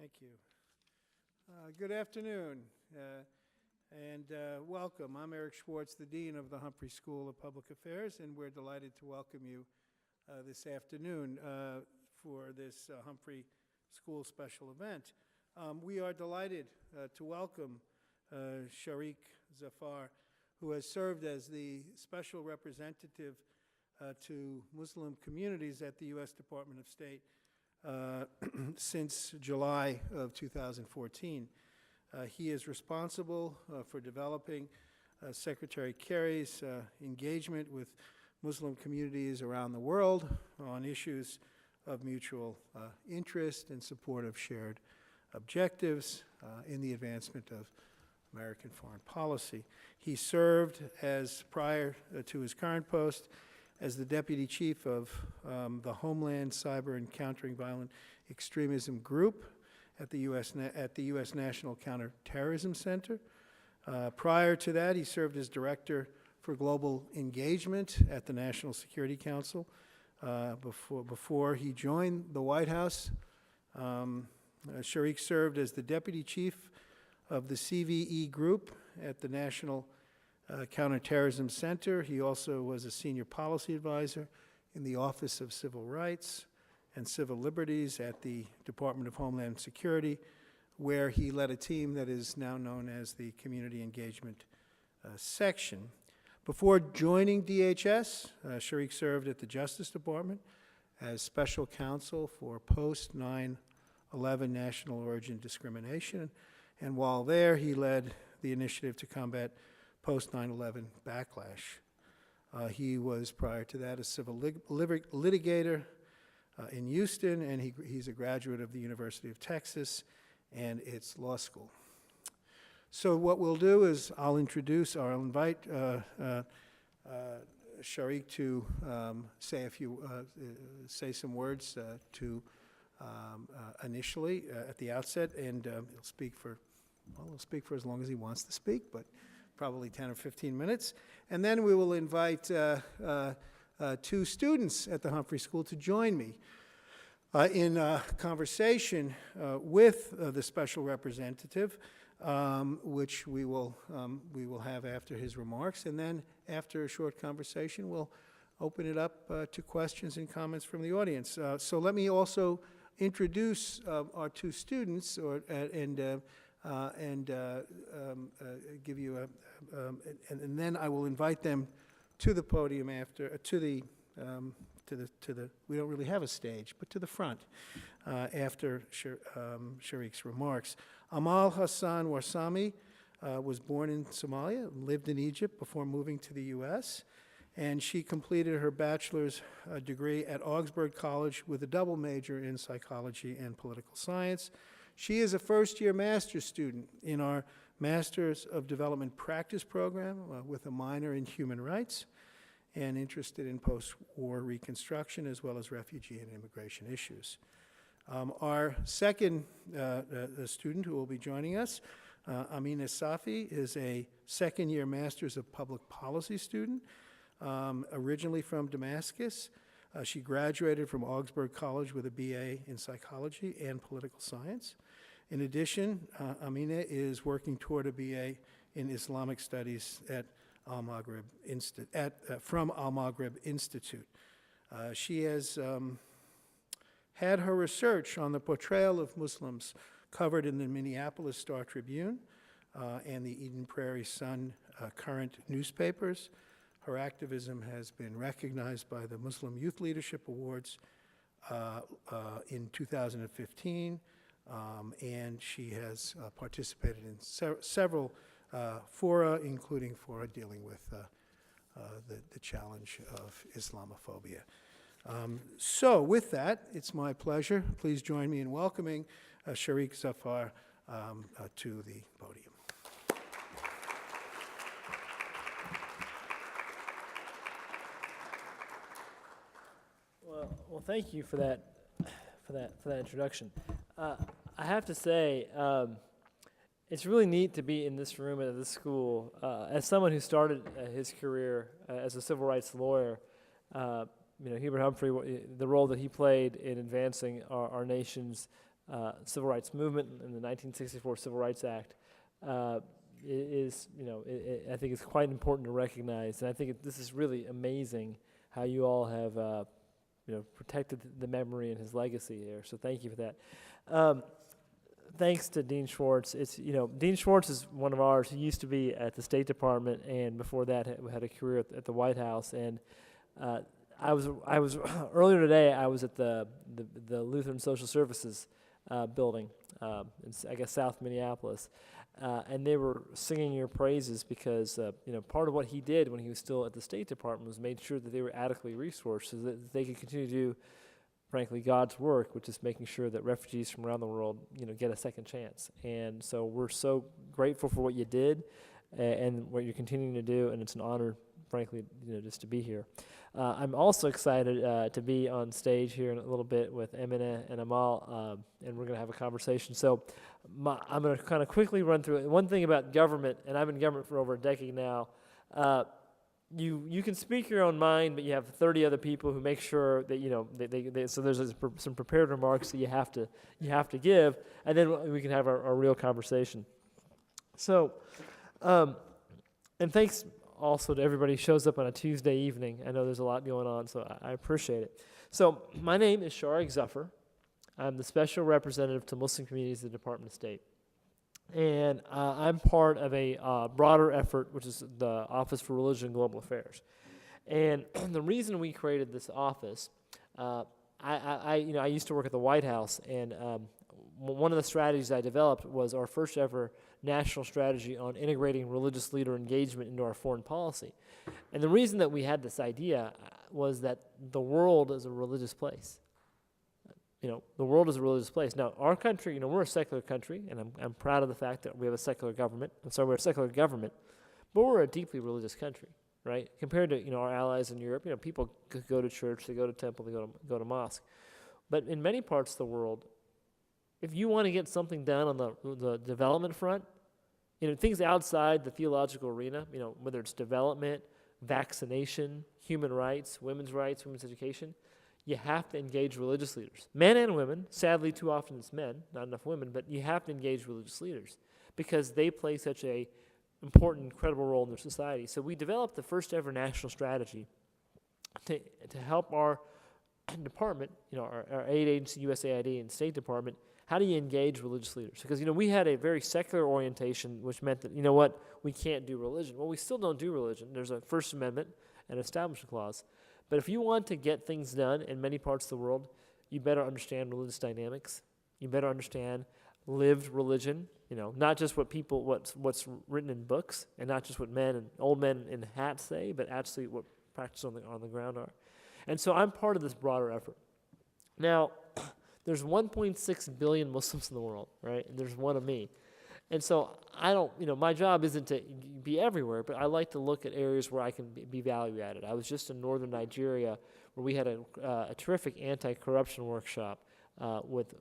Thank you. Good afternoon and welcome. I'm Eric Schwartz, the Dean of the Humphrey School of Public Affairs, and we're delighted to welcome you this afternoon for this Humphrey School special event. We are delighted to welcome Shaarik Zafar, who has served as the special representative to Muslim communities at the U.S. Department of State since July of 2014. He is responsible for developing Secretary Kerry's engagement with Muslim communities around the world on issues of mutual interest and support of shared objectives in the advancement of American foreign policy. He served as, prior to his current post, as the Deputy Chief of the Homeland, Cyber, and Countering Violent Extremism Group at the U.S. National Counterterrorism Center. Prior to that, he served as Director for Global Engagement at the National Security Council. Before he joined the White House, Shaarik served as the Deputy Chief of the CVE Group at the National Counterterrorism Center. He also was a Senior Policy Advisor in the Office of Civil Rights and Civil Liberties at the Department of Homeland Security, where he led a team that is now known as the Community Engagement Section. Before joining DHS, Shaarik served at the Justice Department as Special Counsel for post-9/11 national origin discrimination, and while there, he led the initiative to combat post-9/11 backlash. He was, prior to that, a civil litigator in Houston, and he's a graduate of the University of Texas and its law school. So what we'll do is I'll invite Shaarik to say some words initially at the outset, and he'll speak for as long as he wants to speak, but probably 10 or 15 minutes. And then we will invite two students at the Humphrey School to join me in a conversation with the special representative, which we will have after his remarks. And then after a short conversation, we'll open it up to questions and comments from the audience. So let me also introduce our two students, and give you and then I will invite them to the podium after we don't really have a stage, but to the front after Shaarik's remarks. Amal Hassan Warsame was born in Somalia, lived in Egypt before moving to the U.S., and she completed her bachelor's degree at Augsburg College with a double major in psychology and political science. She is a first-year master's student in our Masters of Development Practice program with a minor in human rights and interested in post-war reconstruction as well as refugee and immigration issues. Our second student who will be joining us, Amina Safi, is a second-year Masters of Public Policy student, originally from Damascus. She graduated from Augsburg College with a BA in psychology and political science. In addition, Amina is working toward a BA in Islamic studies at from Al-Maghrib Institute. She has had her research on the portrayal of Muslims covered in the Minneapolis Star Tribune and the Eden Prairie Sun current newspapers. Her activism has been recognized by the Muslim Youth Leadership Awards in 2015, and she has participated in several fora, including fora dealing with the challenge of Islamophobia. So with that, it's my pleasure. Please join me in welcoming Shaarik Zafar to the podium. Well, thank you for that introduction. I have to say, it's really neat to be in this room at this school. As someone who started his career as a civil rights lawyer, Hubert Humphrey, the role that he played in advancing our nation's civil rights movement and the 1964 Civil Rights Act is, I think it's quite important to recognize. And I think this is really amazing how you all have, protected the memory and his legacy here. So thank you for that. Thanks to Dean Schwartz. Dean Schwartz is one of ours. He used to be at the State Department, and before that had a career at the White House. And I was earlier today. I was at the Lutheran Social Services building in, I guess, South Minneapolis, and they were singing your praises because part of what he did when he was still at the State Department was made sure that they were adequately resourced so that they could continue to do, frankly, God's work, which is making sure that refugees from around the world, get a second chance. And so we're so grateful for what you did and what you're continuing to do, and it's an honor, frankly, just to be here. I'm also excited to be on stage here in a little bit with Emine and Amal, and we're going to have a conversation. So I'm going to kind of quickly run through it. One thing about government, and I've been in government for over a decade now, you can speak your own mind, but you have 30 other people who make sure that so there's some prepared remarks that you have to give, and then we can have our real conversation. So, and thanks also to everybody who shows up on a Tuesday evening. I know there's a lot going on, so I appreciate it. So my name is Shaarik Zafar. I'm the special representative to Muslim communities at the Department of State. And I'm part of a broader effort, which is the Office for Religion and Global Affairs. And the reason we created this office, I used to work at the White House, and one of the strategies I developed was our first ever national strategy on integrating religious leader engagement into our foreign policy. And the reason that we had this idea was that the world is a religious place. The world is a religious place. Now, our country, we're a secular country, and I'm proud of the fact that we have a secular government. We're a secular government, but we're a deeply religious country, right? Compared to, our allies in Europe, people go to church, they go to temple, they go to mosque. But in many parts of the world, if you want to get something done on the development front, things outside the theological arena, whether it's development, vaccination, human rights, women's education, you have to engage religious leaders, men and women. Sadly, too often it's men, not enough women, but you have to engage religious leaders because they play such a important, credible role in their society. So we developed the first ever national strategy to help our department, our aid agency, USAID, and State Department. How do you engage religious leaders? Because, we had a very secular orientation, which meant that, we can't do religion. Well, we still don't do religion. There's a First Amendment and Establishment Clause. But if you want to get things done in many parts of the world, you better understand religious dynamics. You better understand lived religion, not just what's written in books, and not just what old men in hats say, but actually what practice on the ground are. And so I'm part of this broader effort. Now, there's 1.6 billion Muslims in the world, right? And there's one of me. And so I don't, my job isn't to be everywhere, but I like to look at areas where I can be value added. I was just in northern Nigeria where we had a terrific anti-corruption workshop with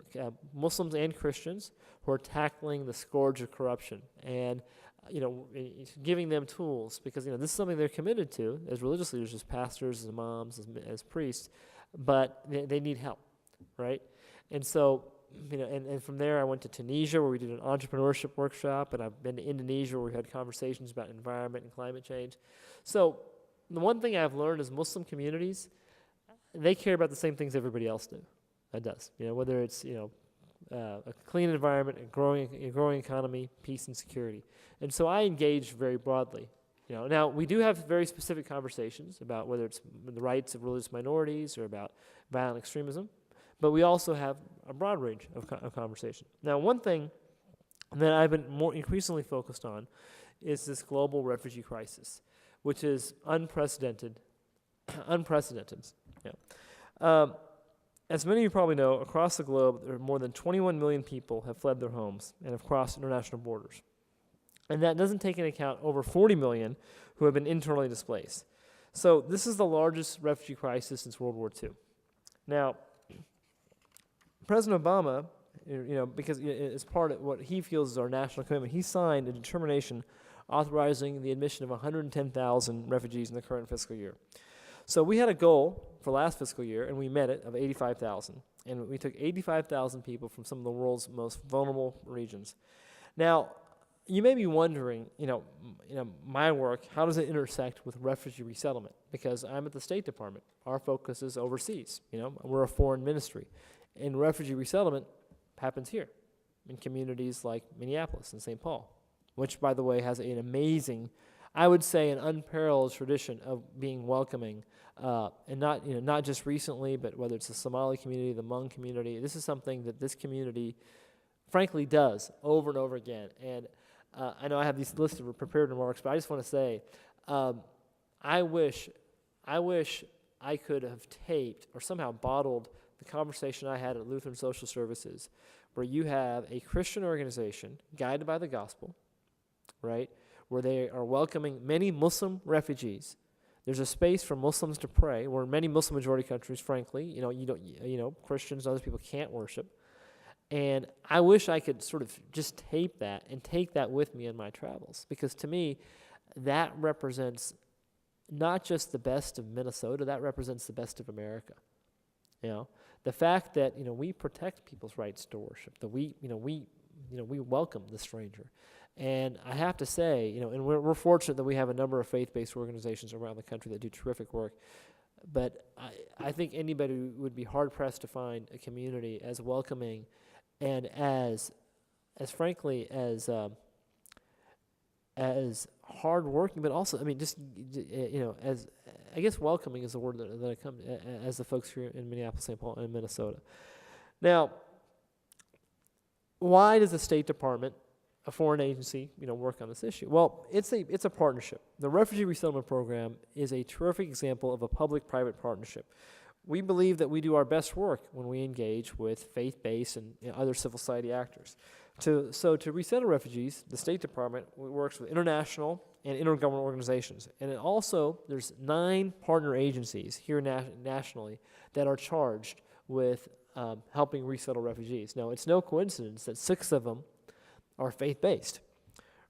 Muslims and Christians who are tackling the scourge of corruption and, giving them tools because, this is something they're committed to as religious leaders, as pastors, as imams, as priests, but they need help, right? And so, and from there I went to Tunisia where we did an entrepreneurship workshop, and I've been to Indonesia where we had conversations about environment and climate change. So the one thing I've learned is Muslim communities, they care about the same things everybody else does. Whether it's, a clean environment, a growing economy, peace and security. And so I engage very broadly. Now we do have very specific conversations about whether it's the rights of religious minorities or about violent extremism. But we also have a broad range of conversation. Now, one thing that I've been more increasingly focused on is this global refugee crisis, which is unprecedented. As many of you probably know, across the globe, there are more than 21 million people have fled their homes and have crossed international borders. And that doesn't take into account over 40 million who have been internally displaced. So this is the largest refugee crisis since World War II. Now, President Obama, because as part of what he feels is our national commitment, he signed a determination authorizing the admission of 110,000 refugees in the current fiscal year. So we had a goal for last fiscal year, and we met it, of 85,000. And we took 85,000 people from some of the world's most vulnerable regions. Now, you may be wondering, my work, how does it intersect with refugee resettlement? Because I'm at the State Department. Our focus is overseas. We're a foreign ministry. And refugee resettlement happens here in communities like Minneapolis and St. Paul, which, by the way, has an amazing, I would say, an unparalleled tradition of being welcoming, and not just recently, but whether it's the Somali community, the Hmong community. This is something that this community, frankly, does over and over again. And I know I have these lists of prepared remarks, but I just want to say, I wish I could have taped or somehow bottled the conversation I had at Lutheran Social Services, where you have a Christian organization guided by the gospel, right, where they are welcoming many Muslim refugees. There's a space for Muslims to pray, where in many Muslim majority countries, frankly, Christians and other people can't worship. And I wish I could sort of just tape that and take that with me in my travels, because to me, that represents not just the best of Minnesota, that represents the best of America. The fact that we protect people's rights to worship, that we welcome the stranger. And I have to say, and we're fortunate that we have a number of faith-based organizations around the country that do terrific work. But I think anybody would be hard-pressed to find a community as welcoming and as frankly, as hardworking, but also, as I guess welcoming is the word that I come as the folks here in Minneapolis, St. Paul, and Minnesota. Now, why does the State Department, a foreign agency, work on this issue? Well, it's a partnership. The Refugee Resettlement Program is a terrific example of a public-private partnership. We believe that we do our best work when we engage with faith-based and other civil society actors. To resettle refugees, the State Department works with international and intergovernmental organizations. And there's 9 partner agencies here nationally that are charged with helping resettle refugees. Now, it's no coincidence that 6 of them are faith-based,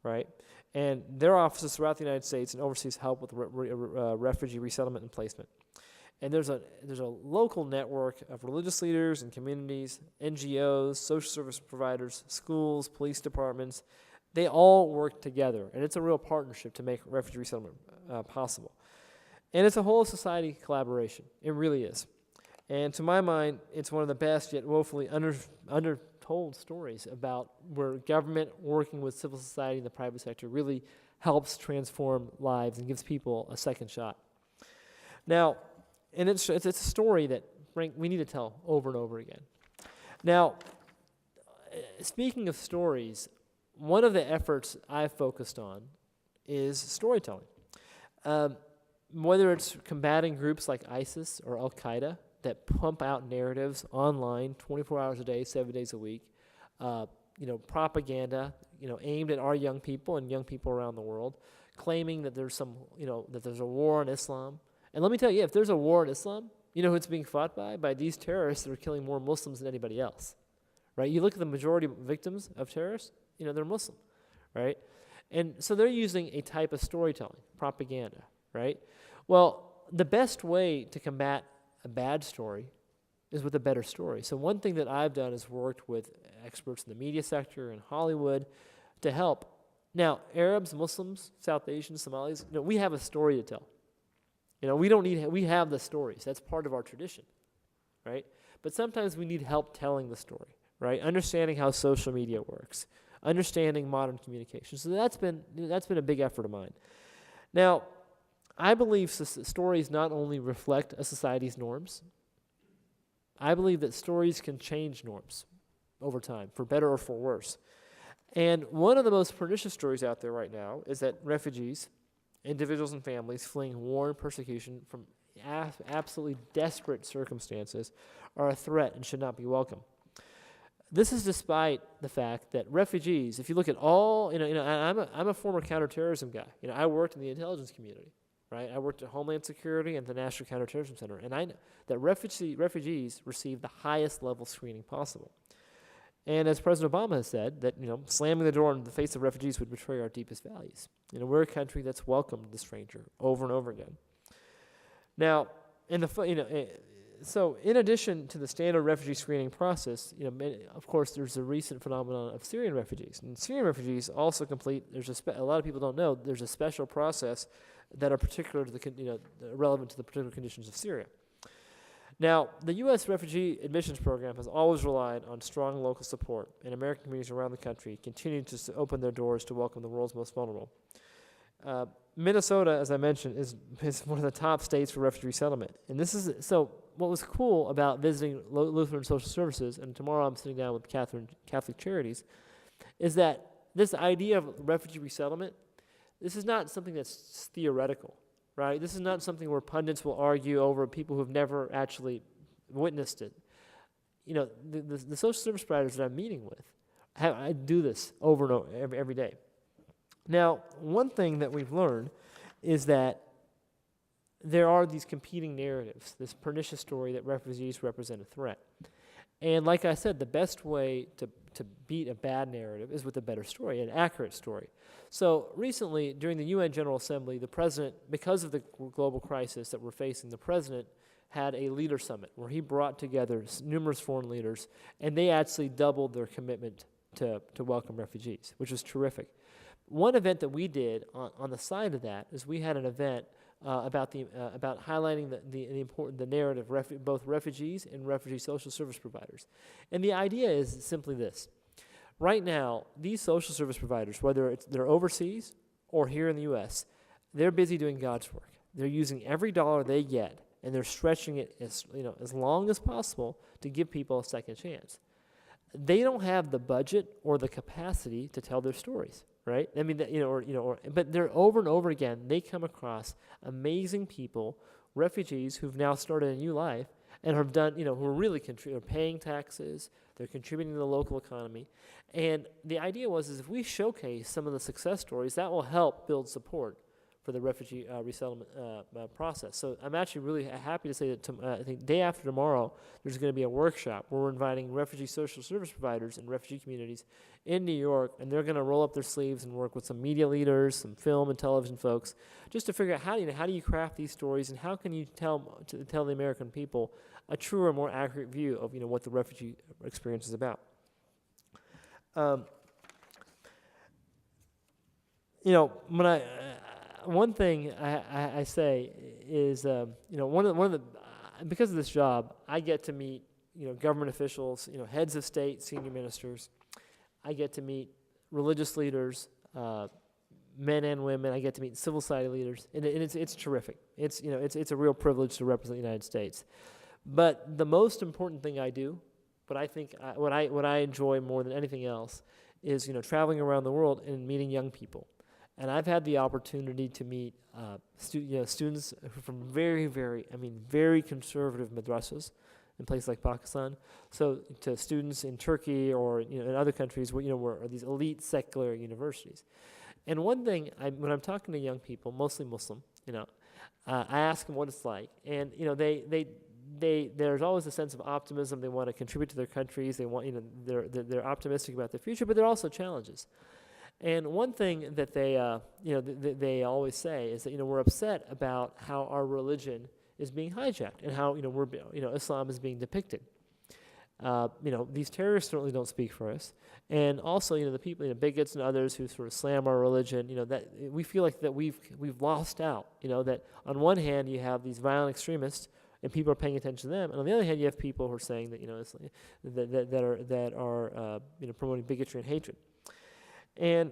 right? And their offices throughout the United States and overseas help with refugee resettlement and placement. And there's a local network of religious leaders and communities, NGOs, social service providers, schools, police departments. They all work together, and it's a real partnership to make refugee resettlement possible. And it's a whole society collaboration. It really is. And to my mind, it's one of the best yet woefully undertold stories about where government working with civil society and the private sector really helps transform lives and gives people a second shot. Now, and it's a story that we need to tell over and over again. Now, speaking of stories, one of the efforts I've focused on is storytelling. Whether it's combating groups like ISIS or Al-Qaeda that pump out narratives online 24 hours a day, 7 days a week, propaganda, aimed at our young people and young people around the world, claiming that there's that there's a war on Islam. And let me tell you, if there's a war in Islam, you know who it's being fought by? By these terrorists that are killing more Muslims than anybody else, right? You look at the majority of victims of terrorists, they're Muslim, right? And so they're using a type of storytelling, propaganda, right? Well, the best way to combat a bad story is with a better story. So one thing that I've done is worked with experts in the media sector and Hollywood to help. Now, Arabs, Muslims, South Asians, Somalis, we have a story to tell. We have the stories. That's part of our tradition, right? But sometimes we need help telling the story, right? Understanding how social media works, understanding modern communication. So that's been a big effort of mine. Now, I believe stories not only reflect a society's norms, I believe that stories can change norms over time, for better or for worse. And one of the most pernicious stories out there right now is that refugees, individuals and families fleeing war and persecution from absolutely desperate circumstances are a threat and should not be welcome. This is despite the fact that refugees, if you look at all, I'm a former counterterrorism guy. I worked in the intelligence community, right? I worked at Homeland Security and the National Counterterrorism Center, and I know that refugees receive the highest level screening possible. And as President Obama has said, that slamming the door in the face of refugees would betray our deepest values. We're a country that's welcomed the stranger over and over again. Now, And so in addition to the standard refugee screening process, of course, there's a recent phenomenon of Syrian refugees. And Syrian refugees also complete. A lot of people don't know there's a special process that are particular to relevant to the particular conditions of Syria. Now, the U.S. refugee admissions program has always relied on strong local support, and American communities around the country continue to open their doors to welcome the world's most vulnerable. Minnesota, as I mentioned, is one of the top states for refugee settlement. And what was cool about visiting Lutheran Social Services, and tomorrow I'm sitting down with Catholic Charities, is that this idea of refugee resettlement, this is not something that's theoretical, right? This is not something where pundits will argue over people who've never actually witnessed it. The social service providers that I'm meeting with, I do this over and over every day. Now, one thing that we've learned is that there are these competing narratives, this pernicious story that refugees represent a threat. And like I said, the best way to beat a bad narrative is with a better story, an accurate story. So recently, during the UN General Assembly, the president, because of the global crisis that we're facing, the president had a leader summit where he brought together numerous foreign leaders, and they actually doubled their commitment to welcome refugees, which was terrific. One event that we did on the side of that is we had an event about highlighting the narrative of both refugees and refugee social service providers. And the idea is simply this. Right now, these social service providers, whether they're overseas or here in the U.S., they're busy doing God's work. They're using every dollar they get, and they're stretching it as long as possible to give people a second chance. They don't have the budget or the capacity to tell their stories. Right? I mean, but they're over and over again, they come across amazing people, refugees who've now started a new life and have done, who are really paying taxes, they're contributing to the local economy. And the idea was if we showcase some of the success stories, that will help build support for the refugee resettlement process. So I'm actually really happy to say that I think day after tomorrow, there's going to be a workshop where we're inviting refugee social service providers and refugee communities in New York, and they're going to roll up their sleeves and work with some media leaders, some film and television folks, just to figure out how do you craft these stories, and how can you tell the American people a truer, more accurate view of what the refugee experience is about. When one thing I say is, one of the because of this job, I get to meet government officials, heads of state, senior ministers. I get to meet religious leaders, men and women. I get to meet civil society leaders, and it's terrific. It's a real privilege to represent the United States. But the most important thing I do, but I think what I enjoy more than anything else, is traveling around the world and meeting young people. And I've had the opportunity to meet students from very conservative madrasas in places like Pakistan. So to students in Turkey or in other countries where are these elite secular universities. And one thing when I'm talking to young people, mostly Muslim, I ask them what it's like, and there's always a sense of optimism. They want to contribute to their countries. They want they're optimistic about the future, but there are also challenges. And one thing that they always say is that we're upset about how our religion is being hijacked and how Islam is being depicted. These terrorists certainly don't speak for us, and also the people, bigots and others who sort of slam our religion. That we feel like that we've lost out. That on one hand you have these violent extremists and people are paying attention to them, and on the other hand you have people who are saying that that are promoting bigotry and hatred. And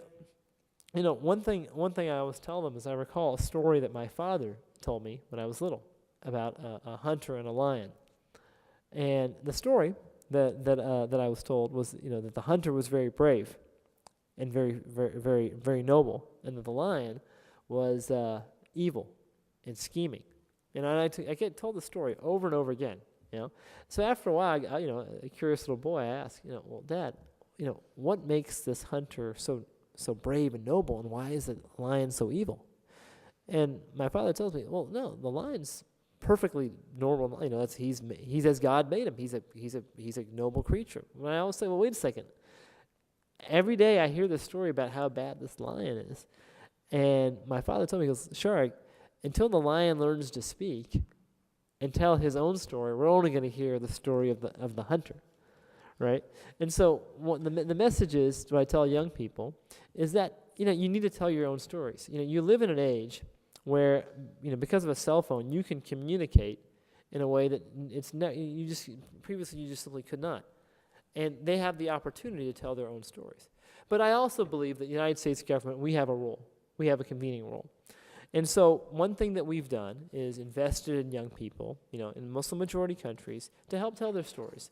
one thing I always tell them is I recall a story that my father told me when I was little about a hunter and a lion. And the story that I was told was that the hunter was very brave and very very very very noble, and that the lion was evil and scheming. And I get told the story over and over again. So after a while, a curious little boy, I asked, well, Dad, what makes this hunter so brave and noble, and why is the lion so evil? And my father tells me, well, no, the lion's perfectly normal. He's as God made him. He's a noble creature. And I always say, well, wait a second. Every day I hear this story about how bad this lion is, and my father told me, he goes, Shaarik, until the lion learns to speak, and tell his own story, we're only going to hear the story of the hunter, right? And so the message is, what I tell young people, is that, you need to tell your own stories. You live in an age where, because of a cell phone, you can communicate in a way that previously you just simply could not. And they have the opportunity to tell their own stories. But I also believe that the United States government, we have a role. We have a convening role. And so one thing that we've done is invested in young people, in Muslim-majority countries to help tell their stories.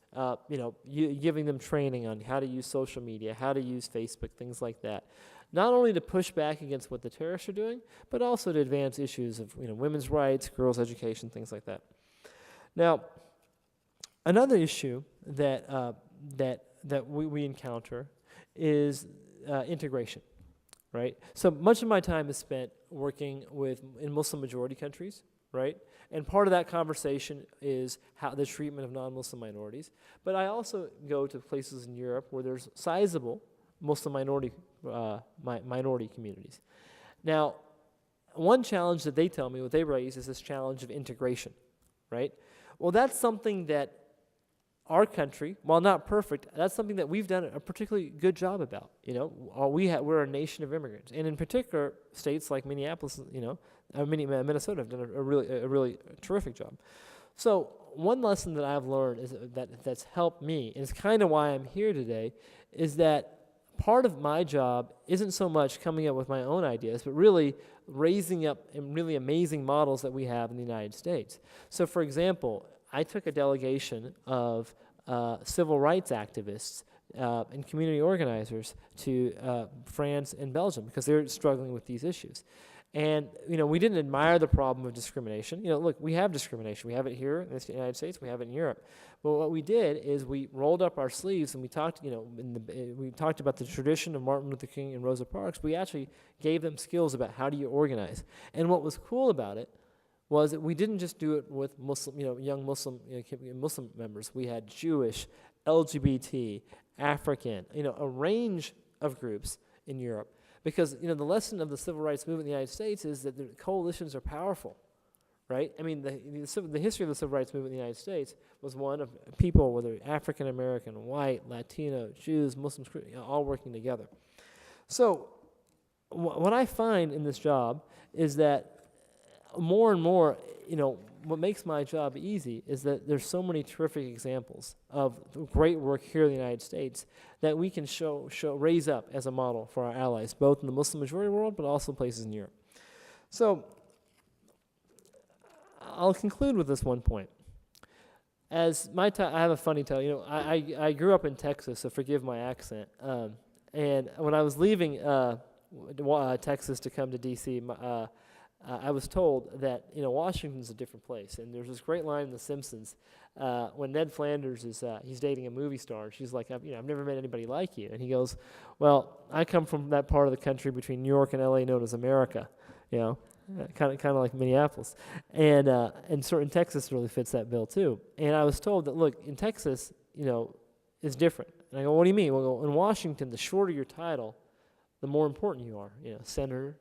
Giving them training on how to use social media, how to use Facebook, things like that. Not only to push back against what the terrorists are doing, but also to advance issues of women's rights, girls' education, things like that. Now, another issue that we encounter is integration, right? So much of my time is spent working in Muslim-majority countries, right? And part of that conversation is how the treatment of non-Muslim minorities. But I also go to places in Europe where there's sizable Muslim minority communities. Now, one challenge that they tell me, what they raise, is this challenge of integration, right? Well, that's something that our country, while not perfect, that's something that we've done a particularly good job about. We're a nation of immigrants, and in particular, states like Minneapolis, Minnesota have done a really terrific job. So one lesson that I've learned is that's helped me, and it's kind of why I'm here today, is that part of my job isn't so much coming up with my own ideas, but really raising up really amazing models that we have in the United States. So, for example, I took a delegation of civil rights activists and community organizers to France and Belgium because they're struggling with these issues. And, we didn't admire the problem of discrimination. Look, we have discrimination. We have it here in the United States. We have it in Europe. But what we did is we rolled up our sleeves and we talked, we talked about the tradition of Martin Luther King and Rosa Parks. We actually gave them skills about how do you organize. And what was cool about it was that we didn't just do it with Muslim, young Muslim members. We had Jewish, LGBT, African, a range of groups in Europe. Because, the lesson of the civil rights movement in the United States is that the coalitions are powerful, right? I mean, the history of the civil rights movement in the United States was one of people, whether African American, white, Latino, Jews, Muslims, all working together. So what I find in this job is that more and more, what makes my job easy is that there's so many terrific examples of great work here in the United States that we can raise up as a model for our allies, both in the Muslim majority world, but also places in Europe. So I'll conclude with this one point. As I have a funny tale. I grew up in Texas, so forgive my accent. And when I was leaving Texas to come to D.C., I was told that Washington's a different place, and there's this great line in The Simpsons when Ned Flanders is he's dating a movie star, and she's like, I've never met anybody like you, and he goes, well, I come from that part of the country between New York and L.A. known as America, kind of like Minneapolis, and certain Texas really fits that bill too. And I was told that look, in Texas, is different. And I go, what do you mean? Well, in Washington, the shorter your title, the more important you are. Senator,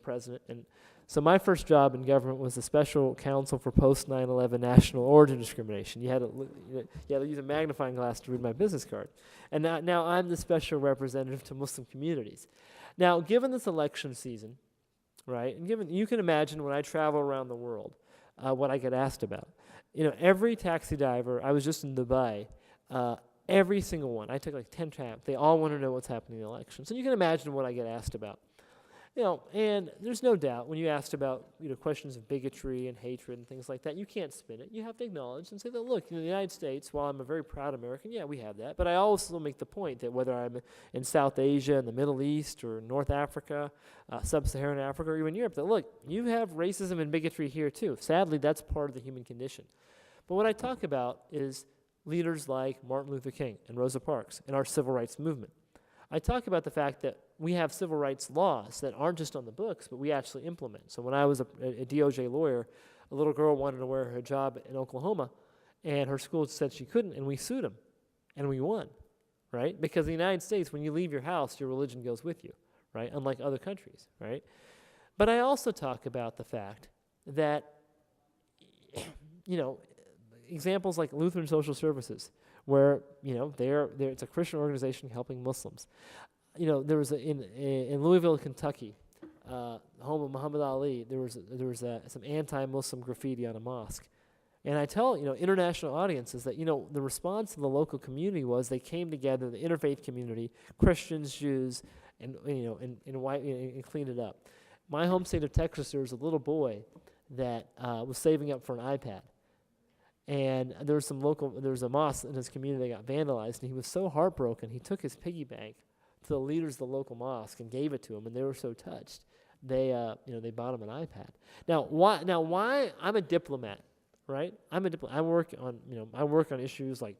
president, and so my first job in government was the special counsel for post 9/11 national origin discrimination. You had to use a magnifying glass to read my business card. And now I'm the special representative to Muslim communities. Now, given this election season, right, and you can imagine when I travel around the world, what I get asked about. Every taxi driver, I was just in Dubai, every single one, I took like 10 trips, they all want to know what's happening in the election. So you can imagine what I get asked about. And there's no doubt when you asked about, questions of bigotry and hatred and things like that, you can't spin it. You have to acknowledge and say that, look, in the United States, while I'm a very proud American, yeah, we have that. But I also make the point that whether I'm in South Asia, in the Middle East, or North Africa, Sub-Saharan Africa, or even Europe, that, look, you have racism and bigotry here too. Sadly, that's part of the human condition. But what I talk about is leaders like Martin Luther King and Rosa Parks and our civil rights movement. I talk about the fact that we have civil rights laws that aren't just on the books, but we actually implement. So when I was a DOJ lawyer, a little girl wanted to wear her hijab in Oklahoma, and her school said she couldn't, and we sued them, and we won, right? Because in the United States, when you leave your house, your religion goes with you, right? Unlike other countries, right? But I also talk about the fact that examples like Lutheran Social Services, where they're it's a Christian organization helping Muslims. There was in Louisville, Kentucky, home of Muhammad Ali. There was some anti-Muslim graffiti on a mosque, and I tell international audiences that the response of the local community was they came together, the interfaith community, Christians, Jews, and and cleaned it up. My home state of Texas, there was a little boy that was saving up for an iPad. And there was a mosque in his community that got vandalized, and he was so heartbroken, he took his piggy bank to the leaders of the local mosque and gave it to him, and they were so touched. They bought him an iPad. Now why I'm a diplomat, right? I work on issues like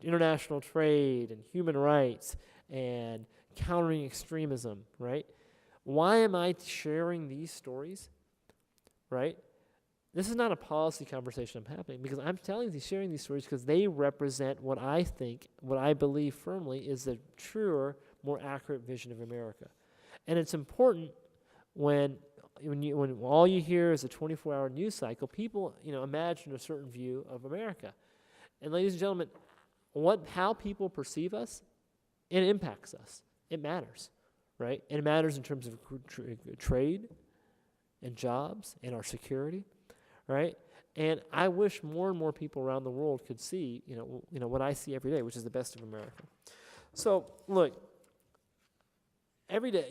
international trade and human rights and countering extremism, right? Why am I sharing these stories, right? This is not a policy conversation I'm having, because I'm sharing these stories because they represent what I believe firmly is the truer, more accurate vision of America. And it's important when all you hear is a 24-hour news cycle, people imagine a certain view of America. And ladies and gentlemen, how people perceive us, it impacts us. It matters, right? And it matters in terms of trade and jobs and our security. Right? And I wish more and more people around the world could see, what I see every day, which is the best of America. So, look, every day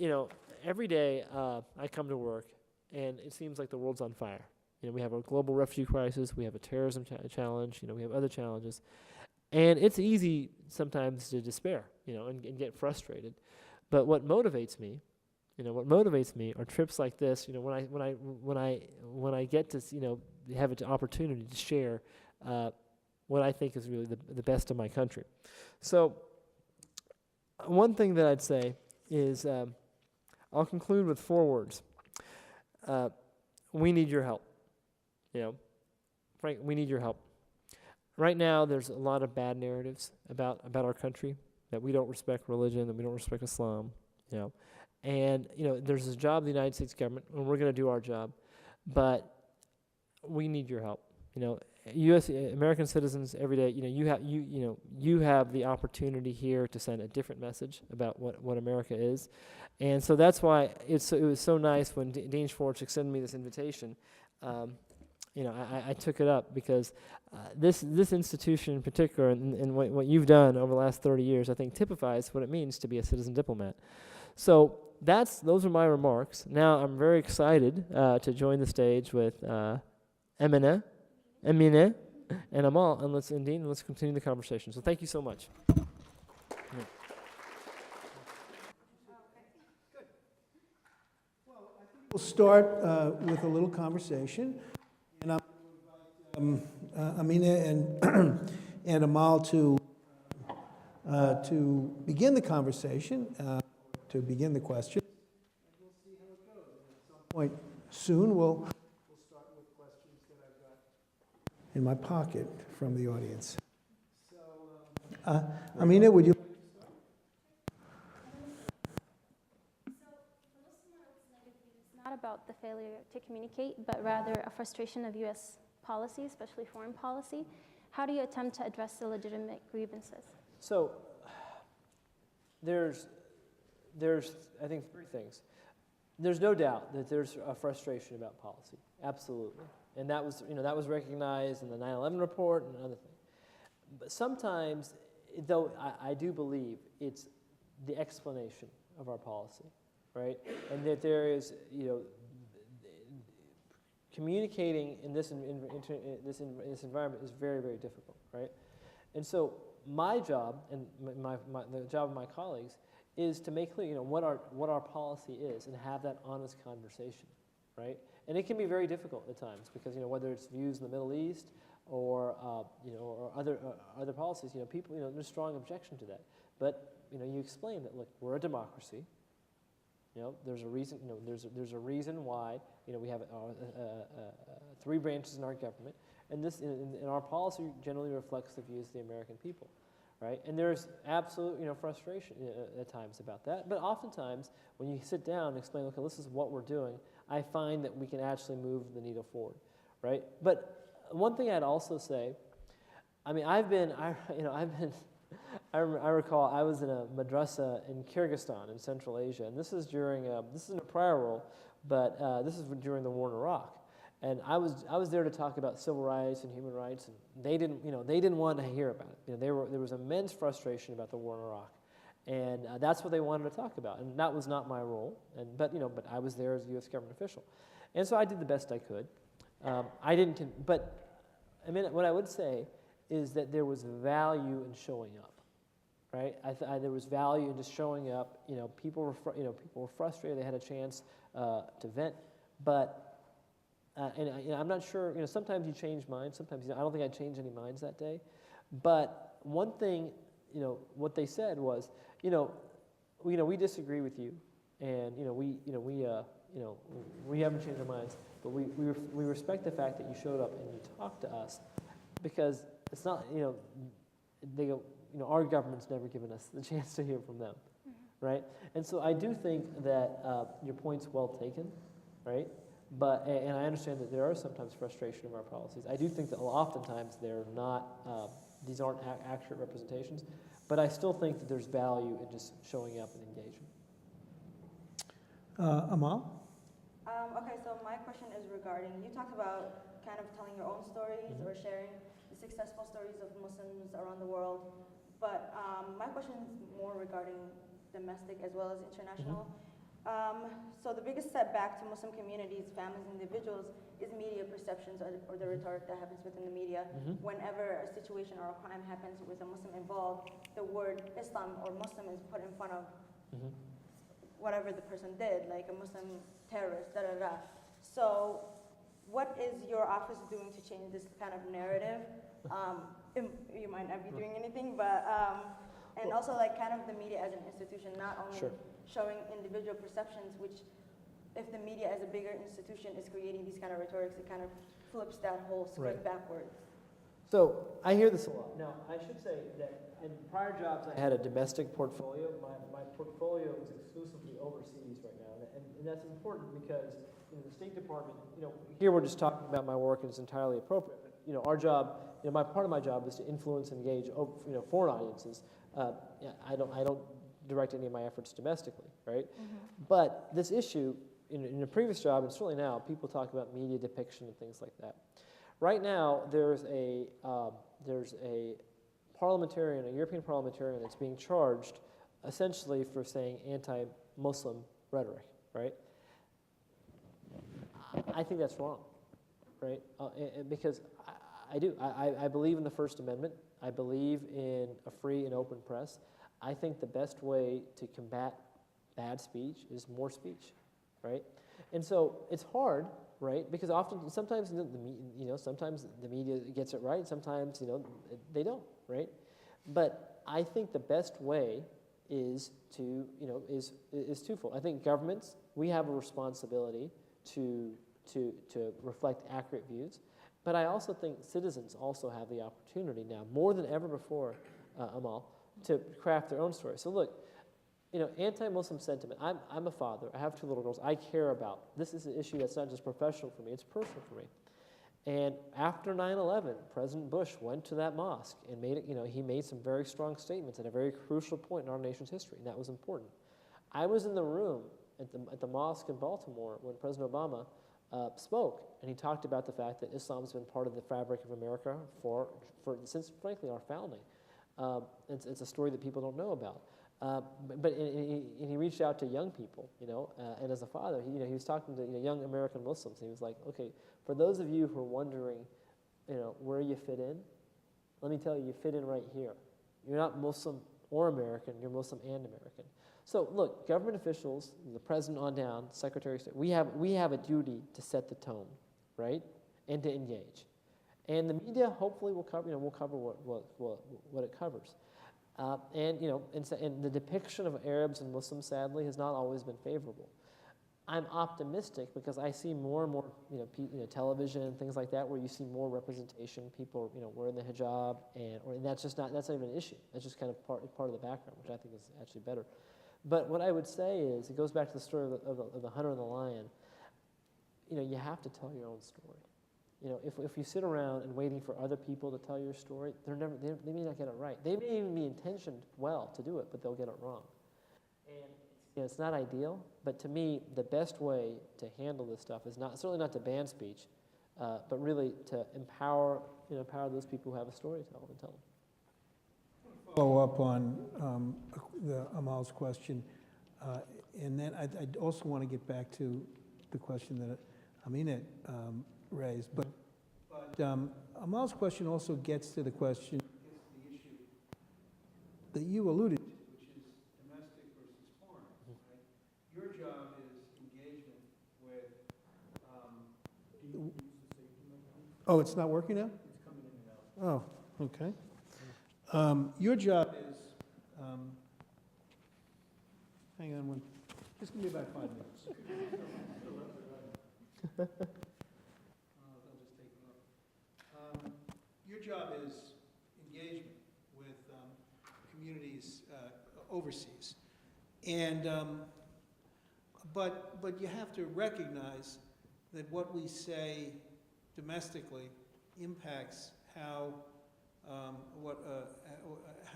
I come to work, and it seems like the world's on fire. We have a global refugee crisis, we have a terrorism challenge, we have other challenges. And it's easy sometimes to despair, and get frustrated. But what motivates me are trips like this. When I get to have an opportunity to share what I think is really the best of my country. So one thing that I'd say is I'll conclude with 4 words. We need your help. Frank, we need your help. Right now, there's a lot of bad narratives about our country, that we don't respect religion, that we don't respect Islam. And, there's a job of the United States government, and we're going to do our job, but we need your help. American citizens every day, you have the opportunity here to send a different message about what America is. And so that's why it was so nice when Dean Schwartz extended me this invitation. I took it up because this institution in particular, and what you've done over the last 30 years, I think typifies what it means to be a citizen diplomat. So those are my remarks. Now I'm very excited to join the stage with Emine, and Amal, and Dean, and let's continue the conversation. So thank you so much. We'll start with a little conversation, and I'm Amina and Amal to begin the conversation, to begin the question. And we'll see how it goes. And at some point soon, we'll start with questions that I've got in my pocket from the audience. So, Amina, would you? Not about the failure to communicate, but rather a frustration of U.S. policy, especially foreign policy. How do you attempt to address the legitimate grievances? So there's I think 3 things. There's no doubt that there's a frustration about policy, absolutely, and that was recognized in the 9/11 report and other things. But sometimes, though, I do believe it's the explanation of our policy. Right, and that there is, communicating in this environment is very, very difficult. Right, and so my job and the job of my colleagues is to make clear, what our policy is and have that honest conversation. Right, and it can be very difficult at times because whether it's views in the Middle East or or other policies, people there's strong objection to that. But you explain that, look, we're a democracy. There's a reason. There's a reason why we have 3 branches in our government, and this in our policy generally reflects the views of the American people, right? And there's absolute frustration at times about that. But oftentimes, when you sit down and explain, okay, this is what we're doing, I find that we can actually move the needle forward, right? But one thing I'd also say, I mean, I recall I was in a madrasa in Kyrgyzstan in Central Asia, and this is in a prior role, but this is during the war in Iraq. And I was there to talk about civil rights and human rights, and they didn't want to hear about it. There was immense frustration about the war in Iraq, and that's what they wanted to talk about. And that was not my role, but I was there as a U.S. government official, and so I did the best I could. But I mean, what I would say is that there was value in showing up, right? There was value in just showing up. People were frustrated. They had a chance to vent, but. I'm not sure. Sometimes you change minds. Sometimes I don't think I changed any minds that day. But one thing, what they said was, we disagree with you, and we haven't changed our minds, but we respect the fact that you showed up and you talked to us, because it's not, they go, our government's never given us the chance to hear from them, right? And so I do think that your point's well taken, right? But, and I understand that there are sometimes frustration of our policies. I do think that oftentimes they're not, these aren't accurate representations, but I still think that there's value in just showing up and engaging. Amal? Okay, so my question is regarding, you talked about kind of telling your own stories or sharing the successful stories of Muslims around the world, but my question is more regarding domestic as well as international. So the biggest setback to Muslim communities, families, and individuals is media perceptions or the rhetoric that happens within the media. Whenever a situation or a crime happens with a Muslim involved, the word Islam or Muslim is put in front of whatever the person did, like a Muslim terrorist, da-da-da. So what is your office doing to change this kind of narrative? You might not be doing anything, but, and also like kind of the media as an institution, not only showing individual perceptions, which if the media as a bigger institution is creating these kind of rhetorics, it kind of flips that whole script backwards. So I hear this a lot. Now, I should say that in prior jobs, I had a domestic portfolio. My portfolio is exclusively overseas right now, and that's important because in the State Department, here we're just talking about my work and it's entirely appropriate. But, our job, part of my job is to influence and engage, foreign audiences. I don't direct any of my efforts domestically, right? But this issue, in a previous job, and certainly now, people talk about media depiction and things like that. Right now, there's a parliamentarian, a European parliamentarian, that's being charged essentially for saying anti-Muslim rhetoric, right? I think that's wrong, right? Because I believe in the First Amendment. I believe in a free and open press. I think the best way to combat bad speech is more speech, right? And so it's hard, right? Because sometimes sometimes the media gets it right, sometimes they don't, right? But I think the best way is to is twofold. I think governments, we have a responsibility to reflect accurate views, but I also think citizens also have the opportunity now, more than ever before, Amal, to craft their own story. So look, anti-Muslim sentiment. I'm a father. I have 2 little girls. I care about. This is an issue that's not just professional for me, it's personal for me. And after 9/11, President Bush went to that mosque and he made some very strong statements at a very crucial point in our nation's history, and that was important. I was in the room at the mosque in Baltimore when President Obama spoke, and he talked about the fact that Islam's been part of the fabric of America since, frankly, our founding. It's a story that people don't know about. But he reached out to young people, and as a father, he was talking to young American Muslims. And he was like, okay, for those of you who are wondering, where you fit in, let me tell you, you fit in right here. You're not Muslim or American, you're Muslim and American. So look, government officials, the president on down, Secretary of State, we have a duty to set the tone, right, and to engage. And the media hopefully will cover what it covers. And the depiction of Arabs and Muslims, sadly, has not always been favorable. I'm optimistic because I see more and more, television and things like that, where you see more representation. People, wearing the hijab, and that's not even an issue. That's just kind of part of the background, which I think is actually better. But what I would say is, it goes back to the story of the hunter and the lion. You have to tell your own story. if you sit around and waiting for other people to tell your story, they may not get it right. They may even be intentioned well to do it, but they'll get it wrong. And it's not ideal, but to me, the best way to handle this stuff is certainly not to ban speech, but really to empower those people who have a story to tell and tell them. Follow up on Amal's question, and then I also want to get back to the question that Aminat raised, but Amal's question also gets to the question, the issue that you alluded to, which is domestic versus foreign. Right? Your job is engagement with. Oh, it's not working now? It's coming in and out. Oh, okay. Your job is, hang on just give me about 5 minutes. They'll just take it off. Your job is engagement with communities overseas. And, but you have to recognize that what we say domestically impacts how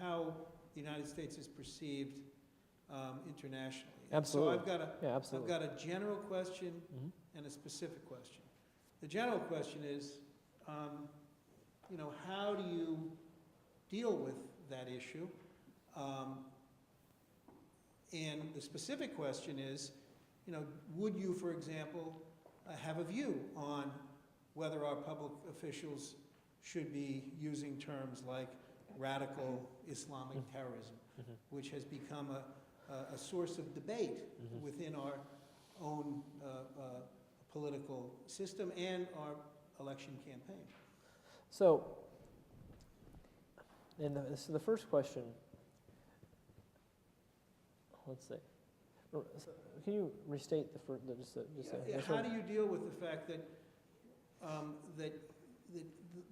how the United States is perceived internationally. Absolutely. So absolutely. I've got a general question and a specific question. The general question is, how do you deal with that issue? And the specific question is, would you, for example, have a view on whether our public officials should be using terms like radical Islamic terrorism, which has become a source of debate within our own political system and our election campaign. So, so the first question, let's see. So can you restate the first? How do you deal with the fact that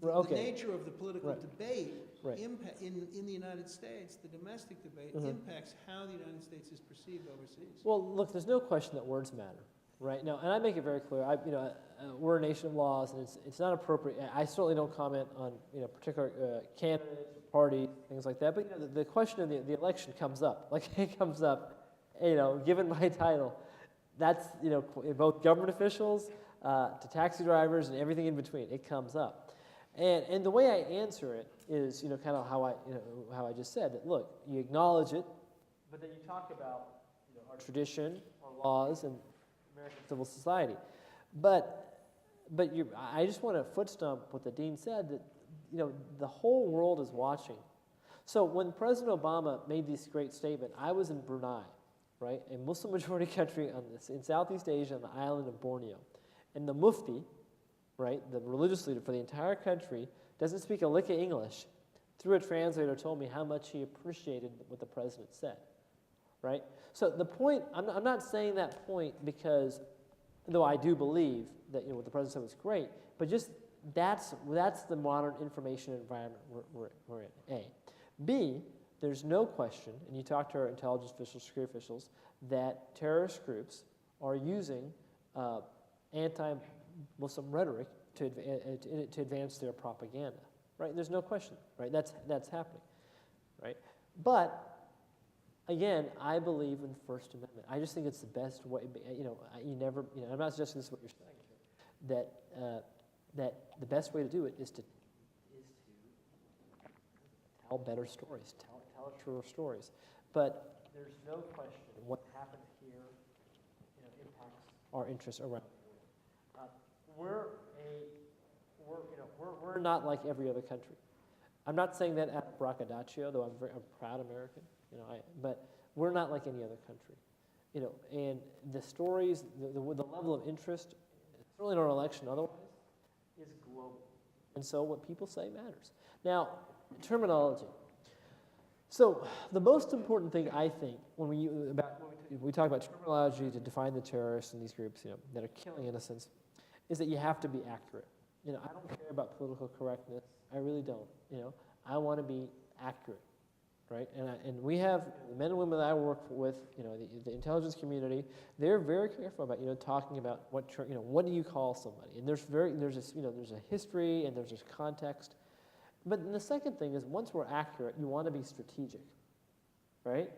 Okay. the nature of the political debate Right. in the United States, the domestic debate, impacts how the United States is perceived overseas? Well, look, there's no question that words matter, right? Now, and I make it very clear. We're a nation of laws, and it's not appropriate. I certainly don't comment on particular candidates, parties, things like that. But the question of the election comes up. Like it comes up, given my title. That's both government officials to taxi drivers and everything in between. It comes up. And the way I answer it is, kind of how I just said that. Look, you acknowledge it, but then you talk about our tradition, our laws, and American civil society. But I just want to foot stomp what the dean said that the whole world is watching. So when President Obama made this great statement, I was in Brunei, right, a Muslim majority country in Southeast Asia on the island of Borneo, and the Mufti, right, the religious leader for the entire country, doesn't speak a lick of English, through a translator told me how much he appreciated what the president said, right? So the point, I'm not saying that point because, though I do believe that what the president said was great, but just that's the modern information environment we're in, A. B, there's no question, and you talk to our intelligence officials, security officials, that terrorist groups are using anti-Muslim rhetoric to advance their propaganda, right? There's no question, right? That's happening, right? But again, I believe in the First Amendment. I just think it's the best way. I'm not suggesting this is what you're saying, that the best way to do it is to tell better stories, tell truer stories. But there's no question what happened here impacts our interests around the world. We're not like every other country. I'm not saying that at braggadocio, though I'm a proud American. But we're not like any other country. And the stories, the level of interest, certainly in our election otherwise, is global. And so what people say matters. Now, terminology. So the most important thing I think when we talk about terminology to define the terrorists and these groups that are killing innocents is that you have to be accurate. I don't care about political correctness. I really don't. I want to be accurate. right? And we have the men and women that I work with, the intelligence community. They're very careful about talking about what do you call somebody, and there's a history and there's this context. But then the second thing is, once we're accurate, you want to be strategic, right?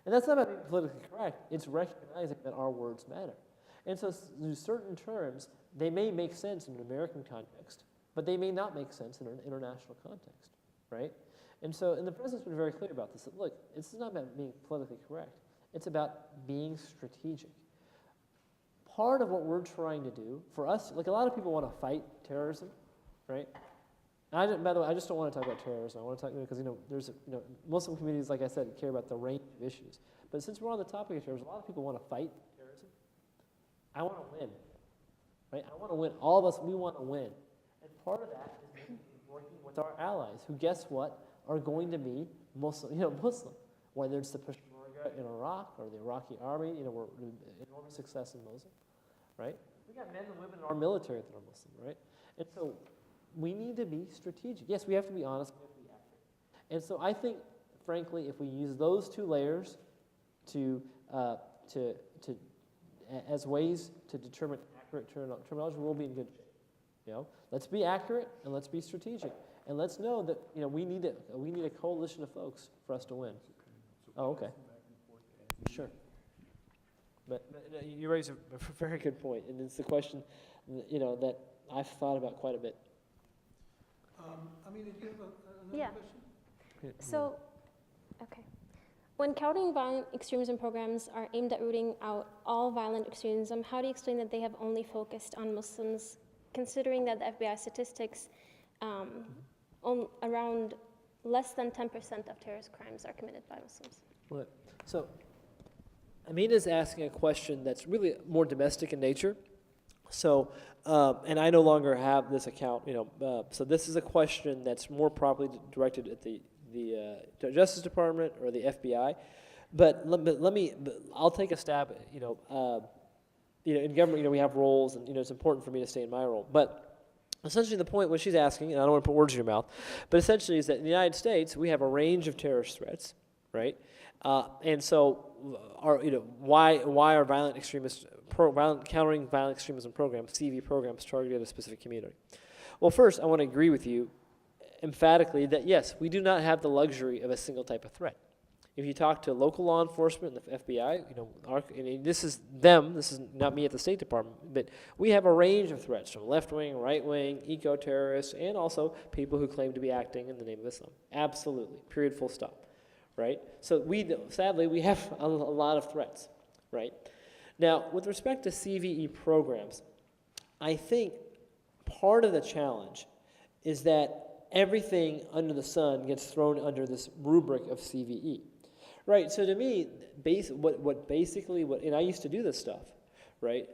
And that's not about being politically correct. It's recognizing that our words matter. And so there's certain terms, they may make sense in an American context, but they may not make sense in an international context, right? And the president's been very clear about this. That, look, it's not about being politically correct. It's about being strategic. Part of what we're trying to do, for us, like a lot of people want to fight terrorism, right? By the way, I just don't want to talk about terrorism. I want to talk because there's Muslim communities, like I said, care about the range of issues. But since we're on the topic of terrorism, a lot of people want to fight terrorism. I want to win, right? I want to win. All of us, we want to win, and part of that is working with our allies, who, guess what, are going to be Muslim. Whether it's the Peshmerga in Iraq or the Iraqi army, we're enormous success in Mosul, right? We got men and women in our military that are Muslim, right? And so we need to be strategic. Yes, we have to be honest, we have to be accurate. And so I think, frankly, if we use those two layers as ways to determine accurate terminology, we'll be in good shape. Let's be accurate and let's be strategic, and let's know that we need a coalition of folks for us to win. Oh, okay. Sure. But you raise a very good point, and it's the question that I've thought about quite a bit. Did you have another Yeah. question? So, okay. When countering violent extremism programs are aimed at rooting out all violent extremism, how do you explain that they have only focused on Muslims, considering that the FBI statistics around less than 10% of terrorist crimes are committed by Muslims? Right. So, Amina's asking a question that's really more domestic in nature. So, and I no longer have this account, so this is a question that's more properly directed at the Justice Department or the FBI. But I'll take a stab at, in government, we have roles, and, it's important for me to stay in my role. But essentially the point, what she's asking, and I don't want to put words in your mouth, but essentially is that in the United States, we have a range of terrorist threats, right? And so, why are countering violent extremism programs, CV programs, targeted at a specific community? Well, first, I want to agree with you emphatically that yes, we do not have the luxury of a single type of threat. If you talk to local law enforcement and the FBI, this is them. This is not me at the State Department, but we have a range of threats from left wing, right wing, eco-terrorists, and also people who claim to be acting in the name of Islam. Absolutely. Period. Full stop. Right? So sadly, we have a lot of threats, right? Now, with respect to CVE programs, I think part of the challenge is that everything under the sun gets thrown under this rubric of CVE, right? So to me, and I used to do this stuff, right?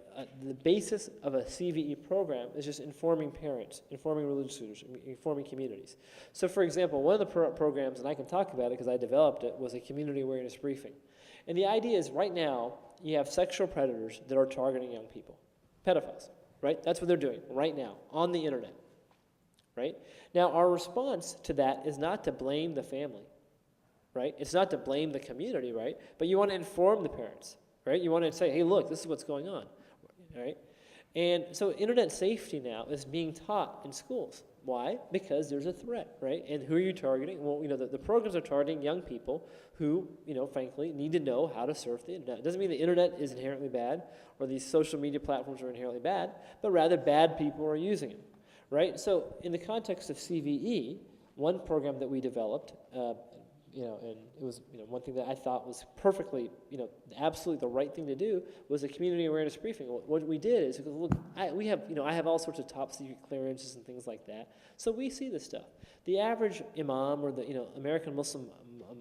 The basis of a CVE program is just informing parents, informing religious leaders, informing communities. So for example, one of the programs, and I can talk about it because I developed it, was a community awareness briefing. And the idea is right now, you have sexual predators that are targeting young people, pedophiles, right? That's what they're doing right now on the internet, right? Now our response to that is not to blame the family, right? It's not to blame the community, right? But you want to inform the parents. Right? You want to say, hey, look, this is what's going on, right? And so internet safety now is being taught in schools. Why? Because there's a threat, right? And who are you targeting? Well, the programs are targeting young people who, frankly, need to know how to surf the internet. It doesn't mean the internet is inherently bad or these social media platforms are inherently bad, but rather bad people are using them, right? So in the context of CVE, one program that we developed, and it was, one thing that I thought was perfectly, absolutely the right thing to do was a community awareness briefing. What we did is, look, I have all sorts of top secret clearances and things like that, so we see this stuff. The average imam or the, American Muslim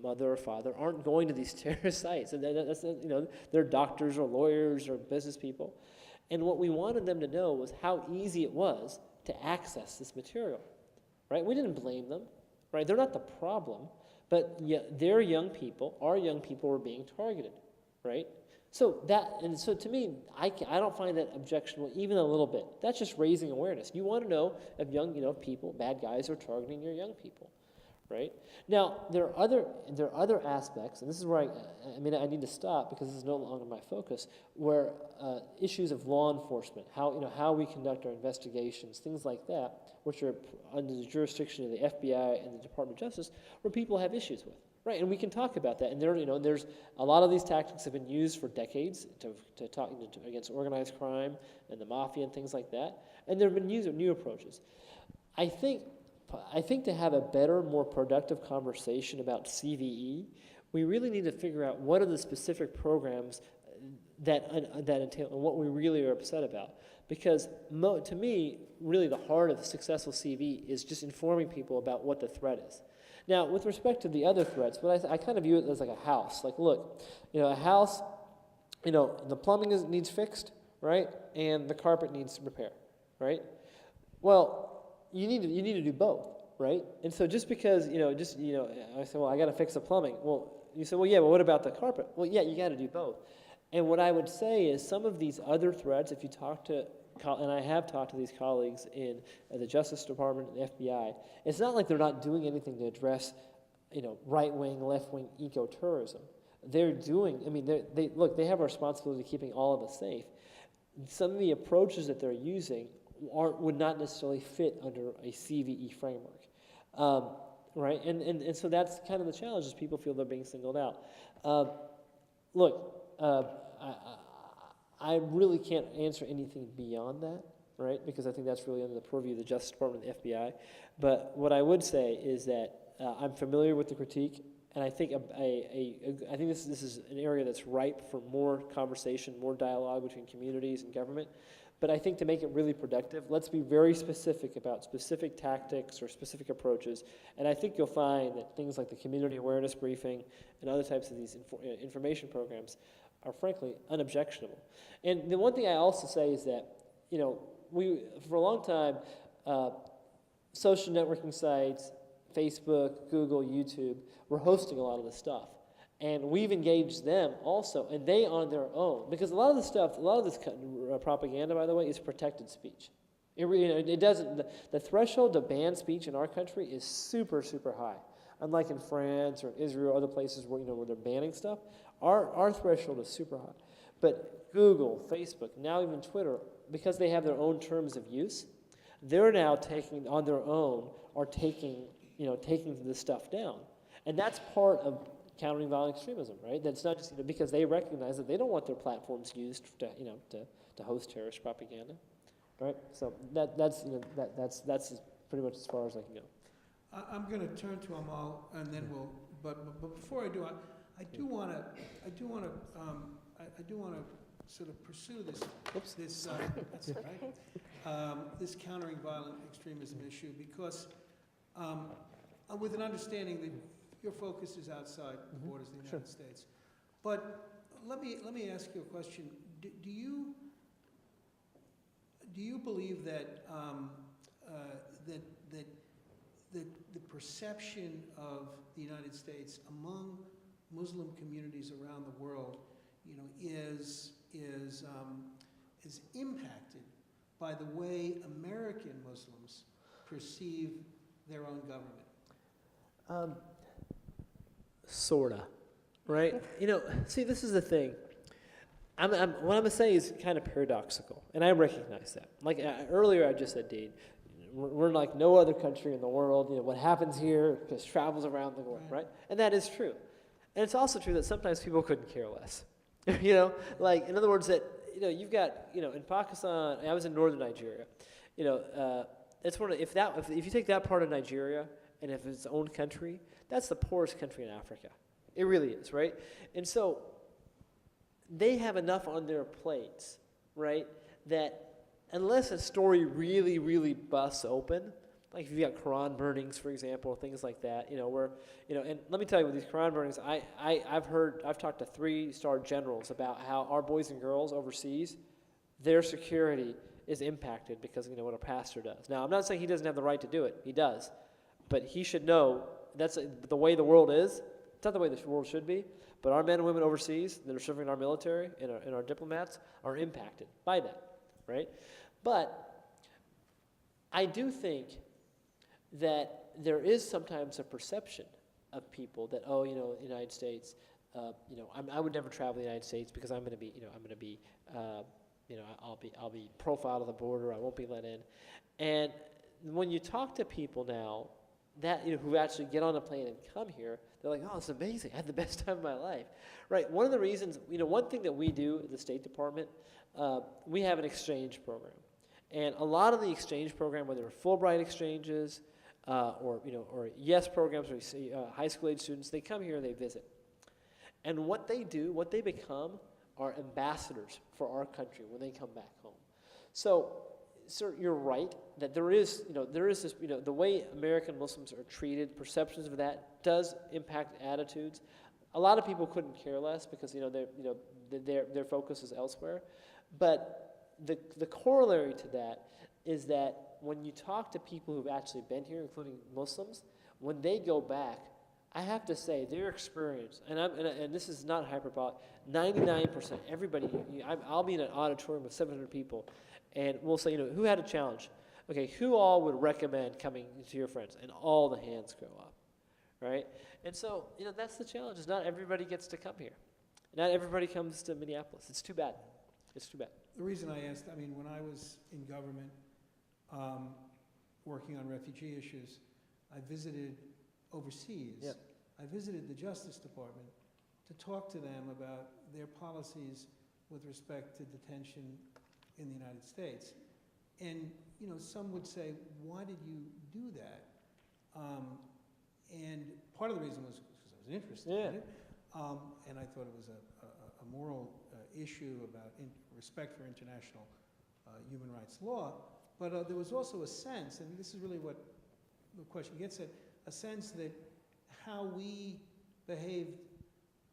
mother or father aren't going to these terrorist sites, and that's, they're doctors or lawyers or business people, and what we wanted them to know was how easy it was to access this material, right? We didn't blame them, right? They're not the problem. But their young people, our young people, were being targeted, right? So to me, I don't find that objectionable even a little bit. That's just raising awareness. You want to know if young, people, bad guys are targeting your young people, right? Now, there are other aspects, and this is where I need to stop because this is no longer my focus, where issues of law enforcement, how we conduct our investigations, things like that, which are under the jurisdiction of the FBI and the Department of Justice, where people have issues with. Right, and we can talk about that. And there's a lot of these tactics have been used for decades to talk against organized crime and the mafia and things like that. And there have been new approaches. I think to have a better, more productive conversation about CVE, we really need to figure out what are the specific programs that entail and what we really are upset about. Because to me, really the heart of a successful CV is just informing people about what the threat is. Now, with respect to the other threats, I kind of view it as like a house. Like, look, a house, the plumbing needs fixed, right? And the carpet needs repair, right? Well, you need to do both, right? And so just because, I say, well, I got to fix the plumbing. Well, you say, well, yeah, but what about the carpet? Well, yeah, you got to do both. And what I would say is some of these other threats, if you talk to, and I have talked to these colleagues in the Justice Department and the FBI, it's not like they're not doing anything to address, right-wing, left-wing eco-terrorism. They're doing, they have a responsibility to keeping all of us safe. Some of the approaches that they're using would not necessarily fit under a CVE framework, right? And so that's kind of the challenge, is people feel they're being singled out. I really can't answer anything beyond that, right? Because I think that's really under the purview of the Justice Department and the FBI. But what I would say is that I'm familiar with the critique, and I think I think this is an area that's ripe for more conversation, more dialogue between communities and government. But I think to make it really productive, let's be very specific about specific tactics or specific approaches. And I think you'll find that things like the community awareness briefing and other types of these information programs are frankly unobjectionable. And the one thing I also say is that, we, for a long time, social networking sites, Facebook, Google, YouTube, were hosting a lot of this stuff. And we've engaged them also, and they on their own, because a lot of this propaganda, by the way, is protected speech. It doesn't, the threshold to ban speech in our country is super, super high. Unlike in France or Israel or other places where, where they're banning stuff, our threshold is super high. But Google, Facebook, now even Twitter, because they have their own terms of use, they're now taking on their own, or taking this stuff down. And that's part of countering violent extremism, right? That's not just because they recognize that they don't want their platforms used to host terrorist propaganda, right? So that's pretty much as far as I can go. I'm going to turn to Amal, and then we'll. But before I do, I do want to sort of pursue this. This that's right. This countering violent extremism issue, because with an understanding that your focus is outside the borders of the United States. But let me ask you a question. Do you believe that the perception of the United States among Muslim communities around the world, is impacted by the way American Muslims perceive their own government? Sorta, right? See, this is the thing. What I'm going to say is kind of paradoxical, and I recognize that. Like earlier I just said, Dean, we're like no other country in the world. What happens here just travels around the world, right? And that is true. And it's also true that sometimes people couldn't care less. Like in other words, that you've got in Pakistan. I was in northern Nigeria. It's one of if you take that part of Nigeria and if it's its own country, that's the poorest country in Africa. It really is, right? And so they have enough on their plates, right, that unless a story really, really busts open, like if you've got Quran burnings, for example, things like that, and let me tell you, with these Quran burnings, I've talked to 3-star generals about how our boys and girls overseas, their security is impacted because what a pastor does. Now, I'm not saying he doesn't have the right to do it. He does. But he should know that's the way the world is. It's not the way the world should be. But our men and women overseas that are serving in our military and our diplomats are impacted by that, right? But I do think that there is sometimes a perception of people that, oh, the United States, I would never travel to the United States because I'm going to be, I'll be profiled at the border. I won't be let in. And when you talk to people now that who actually get on a plane and come here, they're like, oh, it's amazing. I had the best time of my life, right? One of the reasons, one thing that we do at the State Department, we have an exchange program, and a lot of the exchange program, whether they're Fulbright exchanges or YES programs, where you see high school age students, they come here and they visit, and what they do, what they become, are ambassadors for our country when they come back home. So, sir, you're right that there is this, the way American Muslims are treated, perceptions of that does impact attitudes. A lot of people couldn't care less because their focus is elsewhere. But the corollary to that is that when you talk to people who've actually been here, including Muslims, when they go back, I have to say their experience, and this is not hyperbolic, 99%, everybody, I'll be in an auditorium with 700 people, and we'll say, who had a challenge? Okay, who all would recommend coming to your friends? And all the hands go up, right? And so, that's the challenge, is not everybody gets to come here. Not everybody comes to Minneapolis. It's too bad. It's too bad. The reason I asked, when I was in government working on refugee issues, I visited overseas. Yep. I visited the Justice Department to talk to them about their policies with respect to detention in the United States. And, some would say, why did you do that? And part of the reason was because I was interested in it. And I thought it was a moral issue about respect for international human rights law. But there was also a sense, and this is really what the question gets at, a sense that how we behaved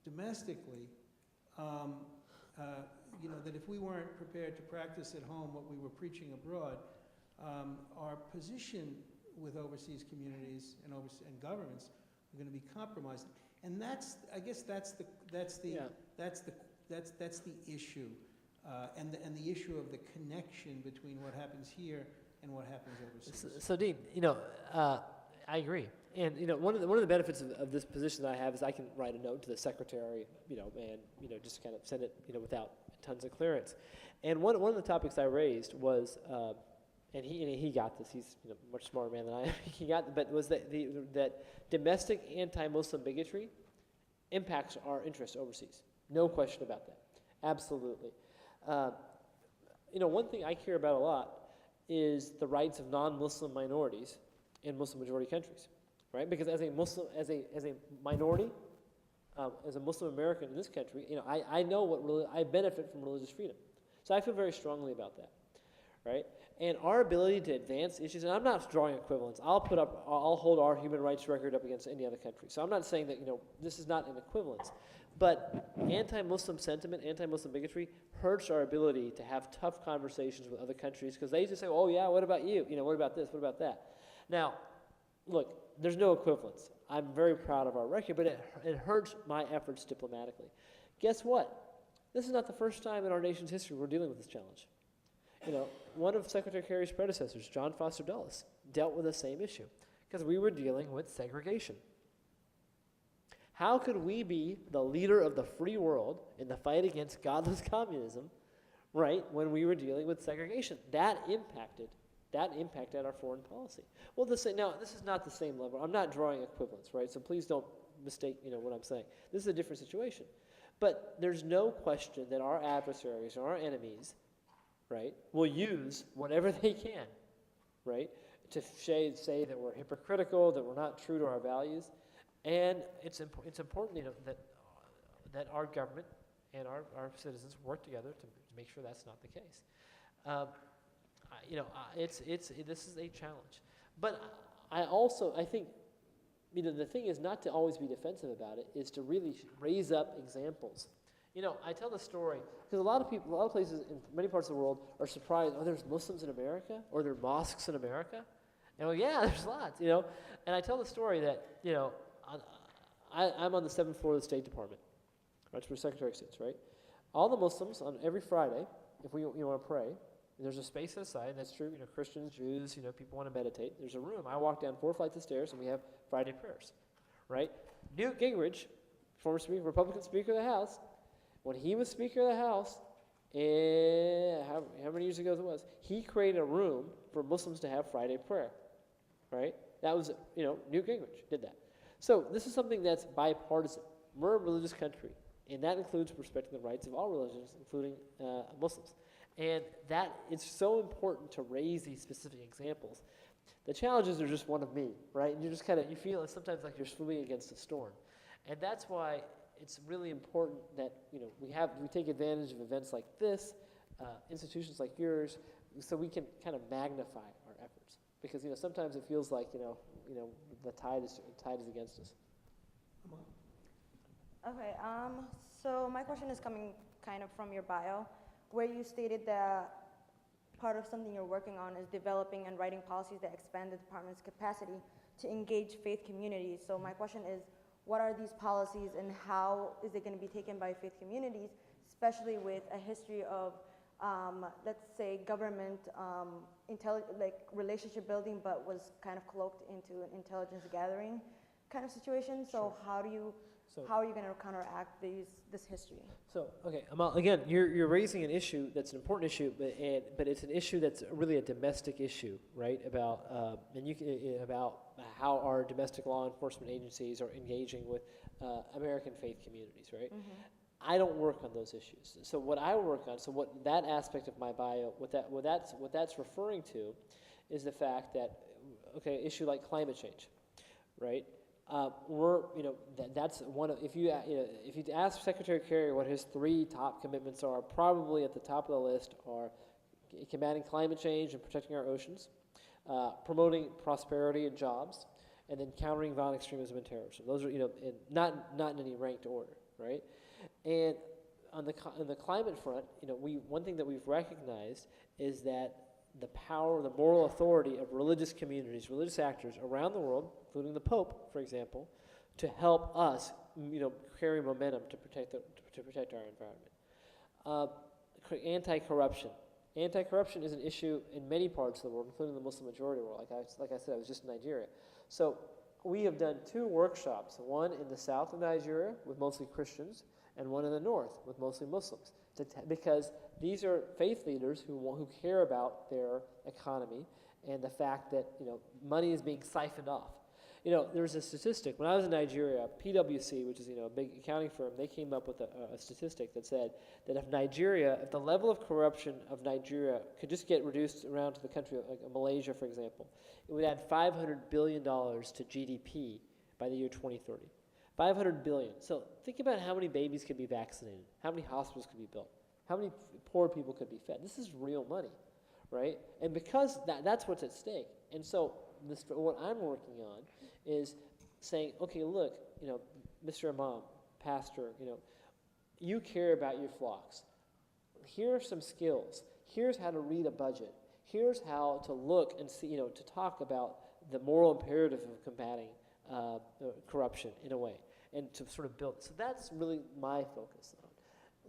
domestically, that if we weren't prepared to practice at home what we were preaching abroad, our position with overseas communities and governments were going to be compromised. And that's the issue, and the issue of the connection between what happens here and what happens overseas. So Dean, I agree. And one of the benefits of this position that I have is I can write a note to the secretary, and just kind of send it, without tons of clearance. And one of the topics I raised was, and he got this. He's a much smarter man than I am. He got, but was that domestic anti-Muslim bigotry impacts our interests overseas. No question about that. Absolutely. One thing I care about a lot is the rights of non-Muslim minorities in Muslim-majority countries, right? Because as a Muslim, as a minority, as a Muslim American in this country, I know I benefit from religious freedom. So I feel very strongly about that, right? And our ability to advance issues, and I'm not drawing equivalence. I'll hold our human rights record up against any other country. So I'm not saying that, this is not an equivalence. But anti-Muslim sentiment, anti-Muslim bigotry hurts our ability to have tough conversations with other countries because they just say, oh yeah, what about you? What about this? What about that? Now, look, there's no equivalence. I'm very proud of our record, but it hurts my efforts diplomatically. Guess what? This is not the first time in our nation's history we're dealing with this challenge. One of Secretary Kerry's predecessors, John Foster Dulles, dealt with the same issue because we were dealing with segregation. How could we be the leader of the free world in the fight against godless communism, right, when we were dealing with segregation? That impacted our foreign policy. Well, now, this is not the same level. I'm not drawing equivalence, right? So please don't mistake, what I'm saying. This is a different situation. But there's no question that our adversaries or our enemies, right, will use whatever they can, right, to say that we're hypocritical, that we're not true to our values. And it's important, that our government and our citizens work together to make sure that's not the case. This is a challenge. But I think, the thing is not to always be defensive about it, is to really raise up examples. I tell the story because a lot of places in many parts of the world are surprised, oh, there's Muslims in America, or there are mosques in America. And yeah, there's lots, And I tell the story that, I'm on the 7th floor of the State Department. That's where Secretary sits, right? All the Muslims on every Friday, if we want to pray, There's a space set aside, and that's true. Christians, Jews, people want to meditate. There's a room. I walk down 4 flights of stairs, and we have Friday prayers, right? Newt Gingrich, former speaker, Republican Speaker of the House, when he was Speaker of the House, how many years ago it was, he created a room for Muslims to have Friday prayer, right? That was, Newt Gingrich did that. So this is something that's bipartisan. We're a religious country, and that includes respecting the rights of all religions, including Muslims. And that it's so important to raise these specific examples. The challenges are just one of me, right? And you just you feel sometimes like you're swimming against a storm. And that's why it's really important that, we take advantage of events like this, institutions like yours, so we can kind of magnify our efforts. Because, sometimes it feels like, the tide is against us. Okay, so my question is coming kind of from your bio, where you stated that part of something you're working on is developing and writing policies that expand the department's capacity to engage faith communities. So my question is, what are these policies and how is it going to be taken by faith communities, especially with a history of, let's say, government relationship building, but was kind of cloaked into an intelligence gathering kind of situation? So how are you going to counteract this history? So, okay, Amal, again, you're raising an issue that's an important issue, but it's an issue that's really a domestic issue, right? About about how our domestic law enforcement agencies are engaging with American faith communities, right? Mm-hmm. I don't work on those issues. So what I work on, so what that aspect of my bio, what that's referring to, is the fact that issue like climate change, right? That's one of, if you ask Secretary Kerry what his 3 top commitments are, probably at the top of the list are combating climate change and protecting our oceans, promoting prosperity and jobs, and then countering violent extremism and terrorism. Those are, not in any ranked order, right? And on the climate front, one thing that we've recognized is that the power, the moral authority of religious communities, religious actors around the world, including the Pope, for example, to help us, carry momentum to protect our environment. Anti-corruption. Anti-corruption is an issue in many parts of the world, including the Muslim majority world. Like I said, I was just in Nigeria. So we have done 2 workshops, one in the south of Nigeria with mostly Christians, and one in the north with mostly Muslims, because these are faith leaders who care about their economy and the fact that money is being siphoned off. There's a statistic. When I was in Nigeria, PwC, which is a big accounting firm, they came up with a statistic that said that if the level of corruption of Nigeria could just get reduced around to the country like Malaysia, for example, it would add $500 billion to GDP by the year 2030. 500 billion. So think about how many babies could be vaccinated, how many hospitals could be built, how many poor people could be fed. This is real money, right? And because that's what's at stake. And so what I'm working on is saying, okay, look, Mr. Imam, pastor, you care about your flocks. Here are some skills. Here's how to read a budget. Here's how to look and see, to talk about the moral imperative of combating corruption in a way, and to sort of build. So that's really my focus on.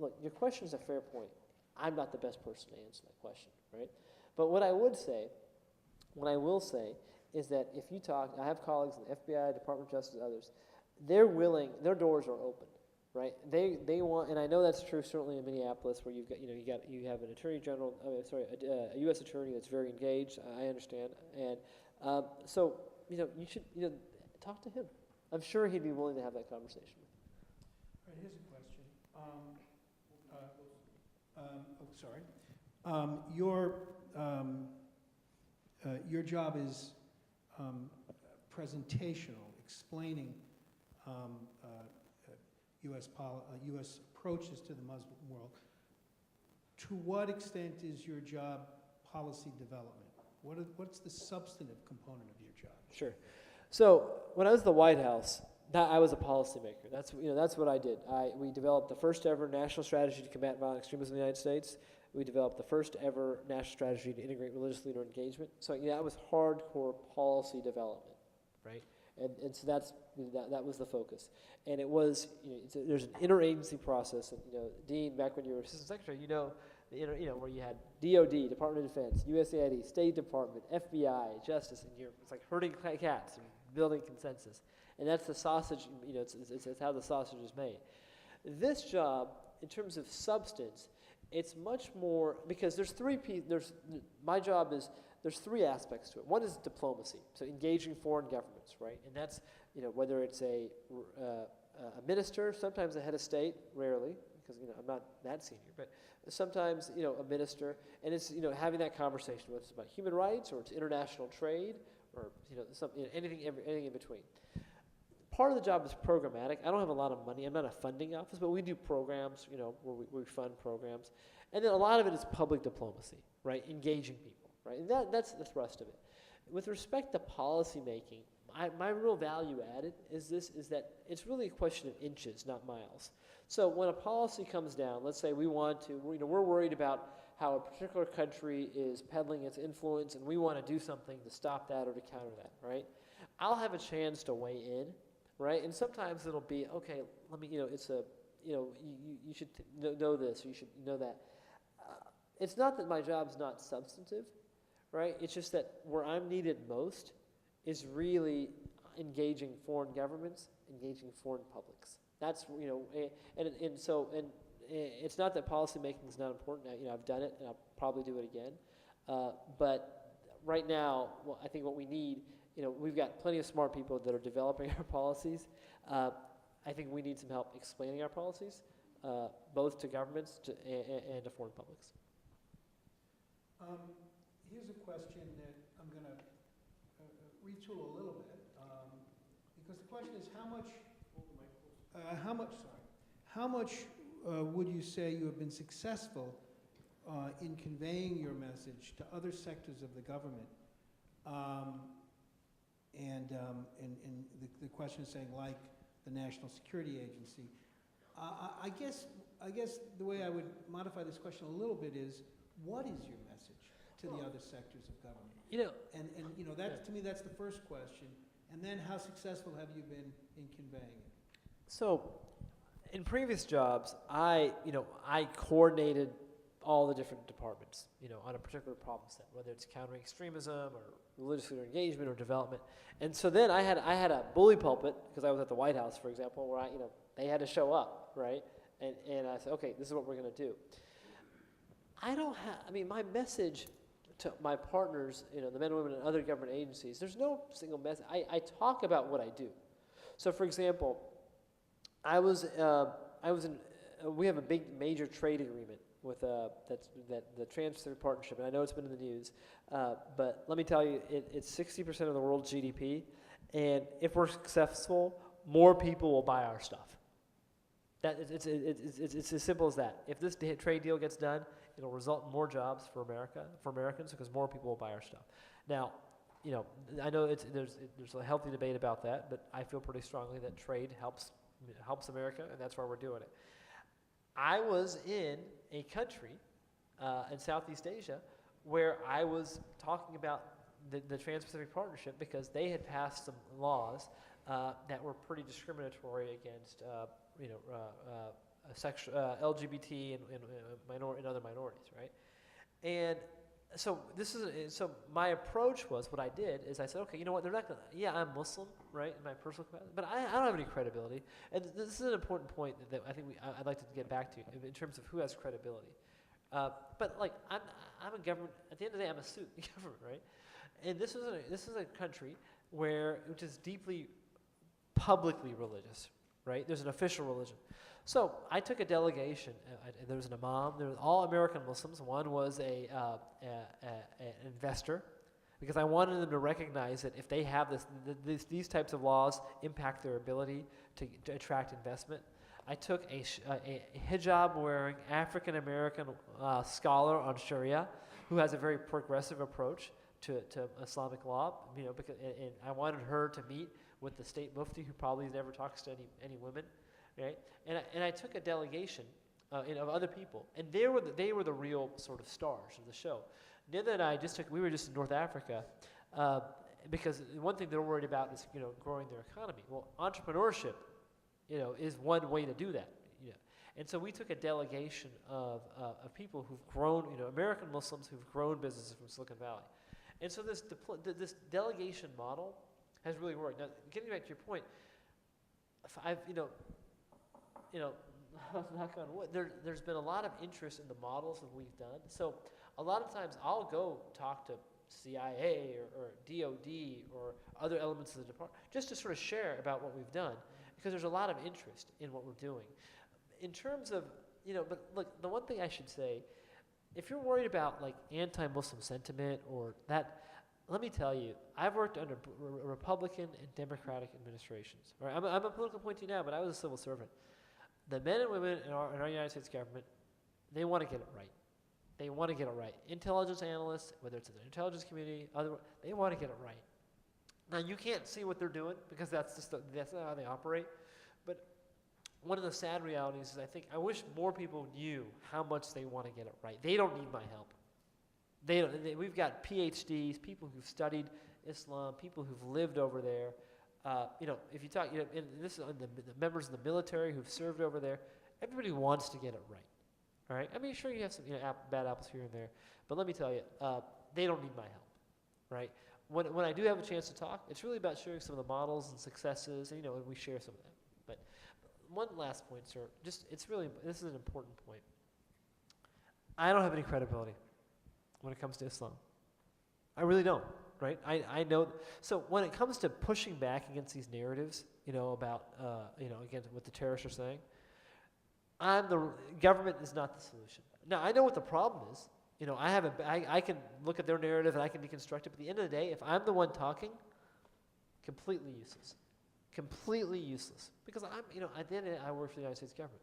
Look, your question is a fair point. I'm not the best person to answer that question, right? But what I will say, is that if you talk, I have colleagues in the FBI, Department of Justice, others, they're willing, their doors are open, right? They want, and I know that's true certainly in Minneapolis, where you have an attorney general, a U.S. attorney that's very engaged. I understand, and so you should talk to him. I'm sure he'd be willing to have that conversation. All right, here's a question. Your job is presentational, explaining U.S. approaches to the Muslim world. To what extent is your job policy development? What's the substantive component of your job? Sure. So when I was at the White House, I was a policymaker. That's what I did. We developed the first ever national strategy to combat violent extremism in the United States. We developed the first ever national strategy to integrate religious leader engagement. So that was hardcore policy development, right? And so that was the focus. And it was there's an interagency process. And Dean, back when you were assistant secretary, where you had DOD, Department of Defense, USAID, State Department, FBI, Justice, and it's like herding cats and building consensus. And that's the sausage, it's how the sausage is made. This job, in terms of substance, it's much more, because my job is, there's three aspects to it. One is diplomacy, so engaging foreign governments, right? And that's, whether it's a minister, sometimes a head of state, rarely, because, I'm not that senior, but sometimes, a minister, and it's, having that conversation, whether it's about human rights or it's international trade or, anything in between. Part of the job is programmatic. I don't have a lot of money. I'm not a funding office, but we do programs, where we fund programs. And then a lot of it is public diplomacy, right? Engaging people, right? And that's the thrust of it. With respect to policy making, my real value added is that it's really a question of inches, not miles. So when a policy comes down, let's say we're worried about how a particular country is peddling its influence and we want to do something to stop that or to counter that, right? I'll have a chance to weigh in, right? And sometimes it'll be, okay, let me, it's a, you should know this, or you should know that. It's not that my job's not substantive, right? It's just that where I'm needed most is really engaging foreign governments, engaging foreign publics. That's, and it's not that policy making is not important. I've done it, and I'll probably do it again. But right now, I think what we need, we've got plenty of smart people that are developing our policies. I think we need some help explaining our policies, both to governments and to foreign publics. Here's a question that I'm going to retool a little bit, because the question is how much would you say you have been successful in conveying your message to other sectors of the government? And the question is saying, like the National Security Agency. I guess the way I would modify this question a little bit is, what is your message to the other sectors of government? To me, that's the first question. And then, how successful have you been in conveying it? So, in previous jobs, I coordinated all the different departments, on a particular problem set, whether it's countering extremism or religious leader engagement or development. And so then I had a bully pulpit, because I was at the White House, for example, where they had to show up, right? And I said, okay, this is what we're going to do. My message to my partners, the men and women in other government agencies, there's no single message. I talk about what I do. So, for example, we have a big major trade agreement with the Trans-Pacific Partnership, and I know it's been in the news, but let me tell you, it's 60% of the world's GDP, and if we're successful, more people will buy our stuff. It's as simple as that. If this trade deal gets done, it'll result in more jobs for Americans, because more people will buy our stuff. Now, I know there's a healthy debate about that, but I feel pretty strongly that trade helps America, and that's why we're doing it. I was in a country in Southeast Asia where I was talking about the Trans-Pacific Partnership, because they had passed some laws that were pretty discriminatory against LGBT and other minorities, right? And so my approach was, what I did is I said, okay, you know what, they're not going to, I'm Muslim, right, in my personal capacity, but I don't have any credibility. And this is an important point that I think I'd like to get back to in terms of who has credibility. But I'm a government, at the end of the day, I'm a student in government, right? And this is a country which is deeply publicly religious, right? There's an official religion. So I took a delegation. There was an imam. There were all American Muslims. One was an investor, because I wanted them to recognize that if they have these types of laws impact their ability to attract investment. I took a hijab-wearing African-American scholar on Sharia, who has a very progressive approach to Islamic law. Because and I wanted her to meet with the state mufti, who probably never talks to any women. Right? And I took a delegation of other people, and they were the real sort of stars of the show. Nitha and I we were just in North Africa, because one thing they're worried about is growing their economy. Well, entrepreneurship, is one way to do that. And so we took a delegation of people who've grown, American Muslims who've grown businesses from Silicon Valley. And so this delegation model has really worked. Now, getting back to your point, knock on wood, there's been a lot of interest in the models that we've done. So a lot of times I'll go talk to CIA or DOD or other elements of the department just to sort of share about what we've done, because there's a lot of interest in what we're doing. In terms of, but look, the one thing I should say, if you're worried about like anti-Muslim sentiment or that, let me tell you, I've worked under Republican and Democratic administrations. Right? I'm a political appointee now, but I was a civil servant. The men and women in our United States government, they want to get it right. They want to get it right. Intelligence analysts, whether it's in the intelligence community, they want to get it right. Now, you can't see what they're doing because that's not how they operate. But one of the sad realities is I wish more people knew how much they want to get it right. They don't need my help. We've got PhDs, people who've studied Islam, people who've lived over there. If you talk, and this is the members of the military who've served over there. Everybody wants to get it right. All right. I mean, sure, you have some bad apples here and there, but let me tell you, they don't need my help. Right. When I do have a chance to talk, it's really about sharing some of the models and successes, and we share some of them. But one last point, sir. This is an important point. I don't have any credibility when it comes to Islam. I really don't. Right? I know. So when it comes to pushing back against these narratives, about, against what the terrorists are saying, government is not the solution. Now, I know what the problem is. I can look at their narrative and I can deconstruct it, but at the end of the day, if I'm the one talking, completely useless. Completely useless. Because at the end of the day, I work for the United States government.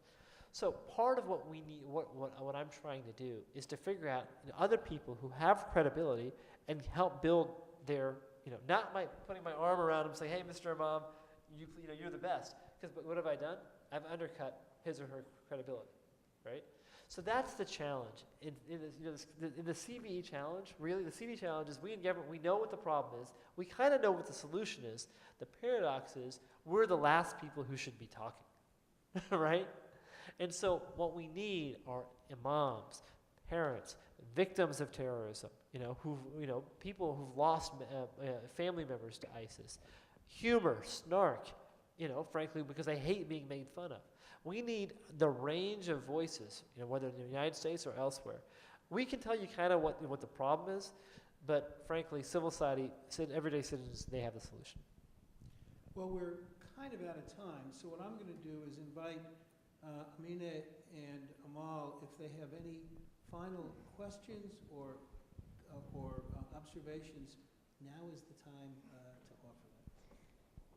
So part of what we need, what I'm trying to do, is to figure out other people who have credibility and help build their, not by putting my arm around them and saying, hey, Mr. Imam, you're the best. Because what have I done? I've undercut his or her credibility, right? So that's the challenge. In the CVE challenge, really, the CVE challenge is we in government, we know what the problem is. We kind of know what the solution is. The paradox is we're the last people who should be talking, right? And so what we need are imams, parents, victims of terrorism, people who've lost family members to ISIS, humor, snark, frankly, because they hate being made fun of. We need the range of voices, whether in the United States or elsewhere. We can tell you kind of what the problem is, but frankly, civil society, everyday citizens, they have the solution. Well, we're kind of out of time, so what I'm going to do is invite Amina and Amal, if they have any final questions or observations, now is the time to offer them.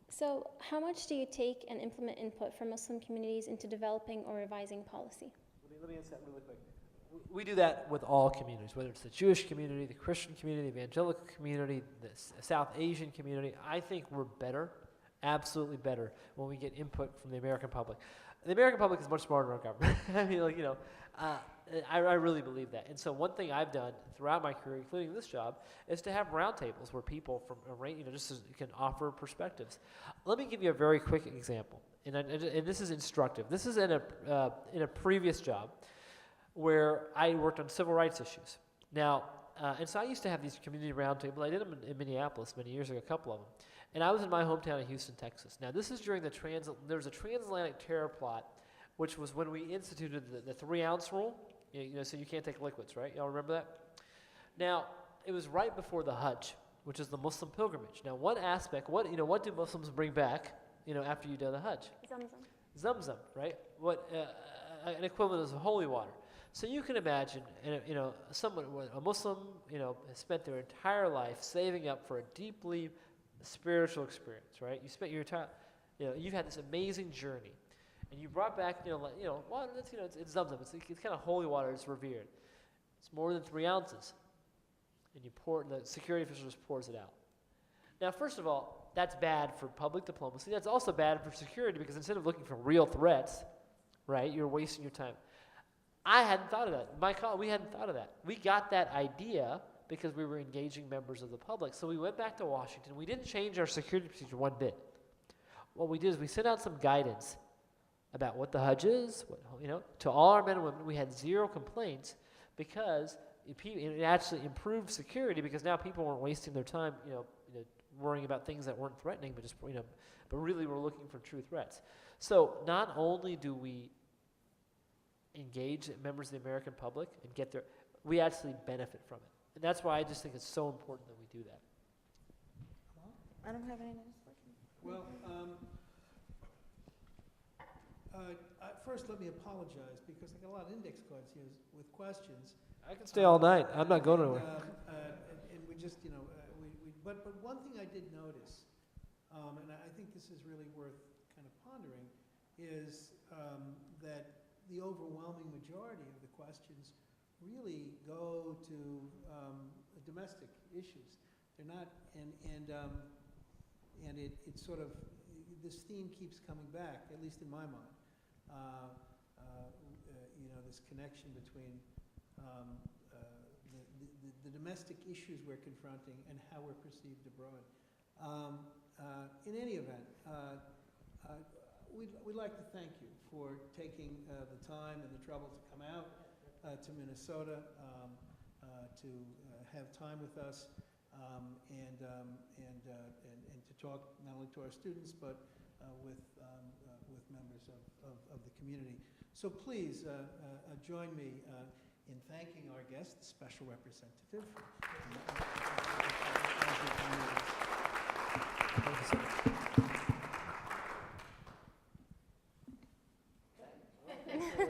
So how much do you take and implement input from Muslim communities into developing or revising policy? Let me answer that really quick. We do that with all communities, whether it's the Jewish community, the Christian community, the evangelical community, the South Asian community. I think we're better, absolutely better, when we get input from the American public. The American public is much smarter than our government. I mean, I really believe that. And so one thing I've done throughout my career, including this job, is to have roundtables where people from a range, can offer perspectives. Let me give you a very quick example, and this is instructive. This is in a previous job where I worked on civil rights issues. Now, and so I used to have these community roundtables. I did them in Minneapolis many years ago, a couple of them. And I was in my hometown of Houston, Texas. Now, this is during there was a transatlantic terror plot, which was when we instituted the 3-ounce rule. So you can't take liquids, right? Y'all remember that? Now, it was right before the Hajj, which is the Muslim pilgrimage. Now, one aspect, what do Muslims bring back, after you do the Hajj? Zamzam, right? An equivalent is holy water. So you can imagine, a Muslim, has spent their entire life saving up for a deeply spiritual experience, right? You spent your entire, you've had this amazing journey, and you brought back, water. It's Zamzam. It's kind of holy water. It's revered. It's more than 3 ounces, and the security official just pours it out. Now, first of all, that's bad for public diplomacy. That's also bad for security because instead of looking for real threats, right, you're wasting your time. I hadn't thought of that. We hadn't thought of that. We got that idea because we were engaging members of the public. So we went back to Washington. We didn't change our security procedure one bit. What we did is we sent out some guidance about what the Hajj is, to all our men and women. We had 0 complaints because it actually improved security because now people weren't wasting their time, worrying about things that weren't threatening, but just, but really were looking for true threats. So not only do we engage members of the American public and get their, we actually benefit from it. And that's why I just think it's so important that we do that. I don't have any next questions. Well, first let me apologize because I got a lot of index cards here with questions. I can stay all night. I'm not going anywhere. And we just, but one thing I did notice, and I think this is really worth kind of pondering, is that the overwhelming majority of the questions really go to domestic issues. They're not, and it sort of, this theme keeps coming back, at least in my mind. This connection between the domestic issues we're confronting and how we're perceived abroad. In any event, we'd like to thank you for taking the time and the trouble to come out to Minnesota to have time with us and to talk not only to our students but with members of the community. So please join me in thanking our guest, the Special Representative. Thank you so much.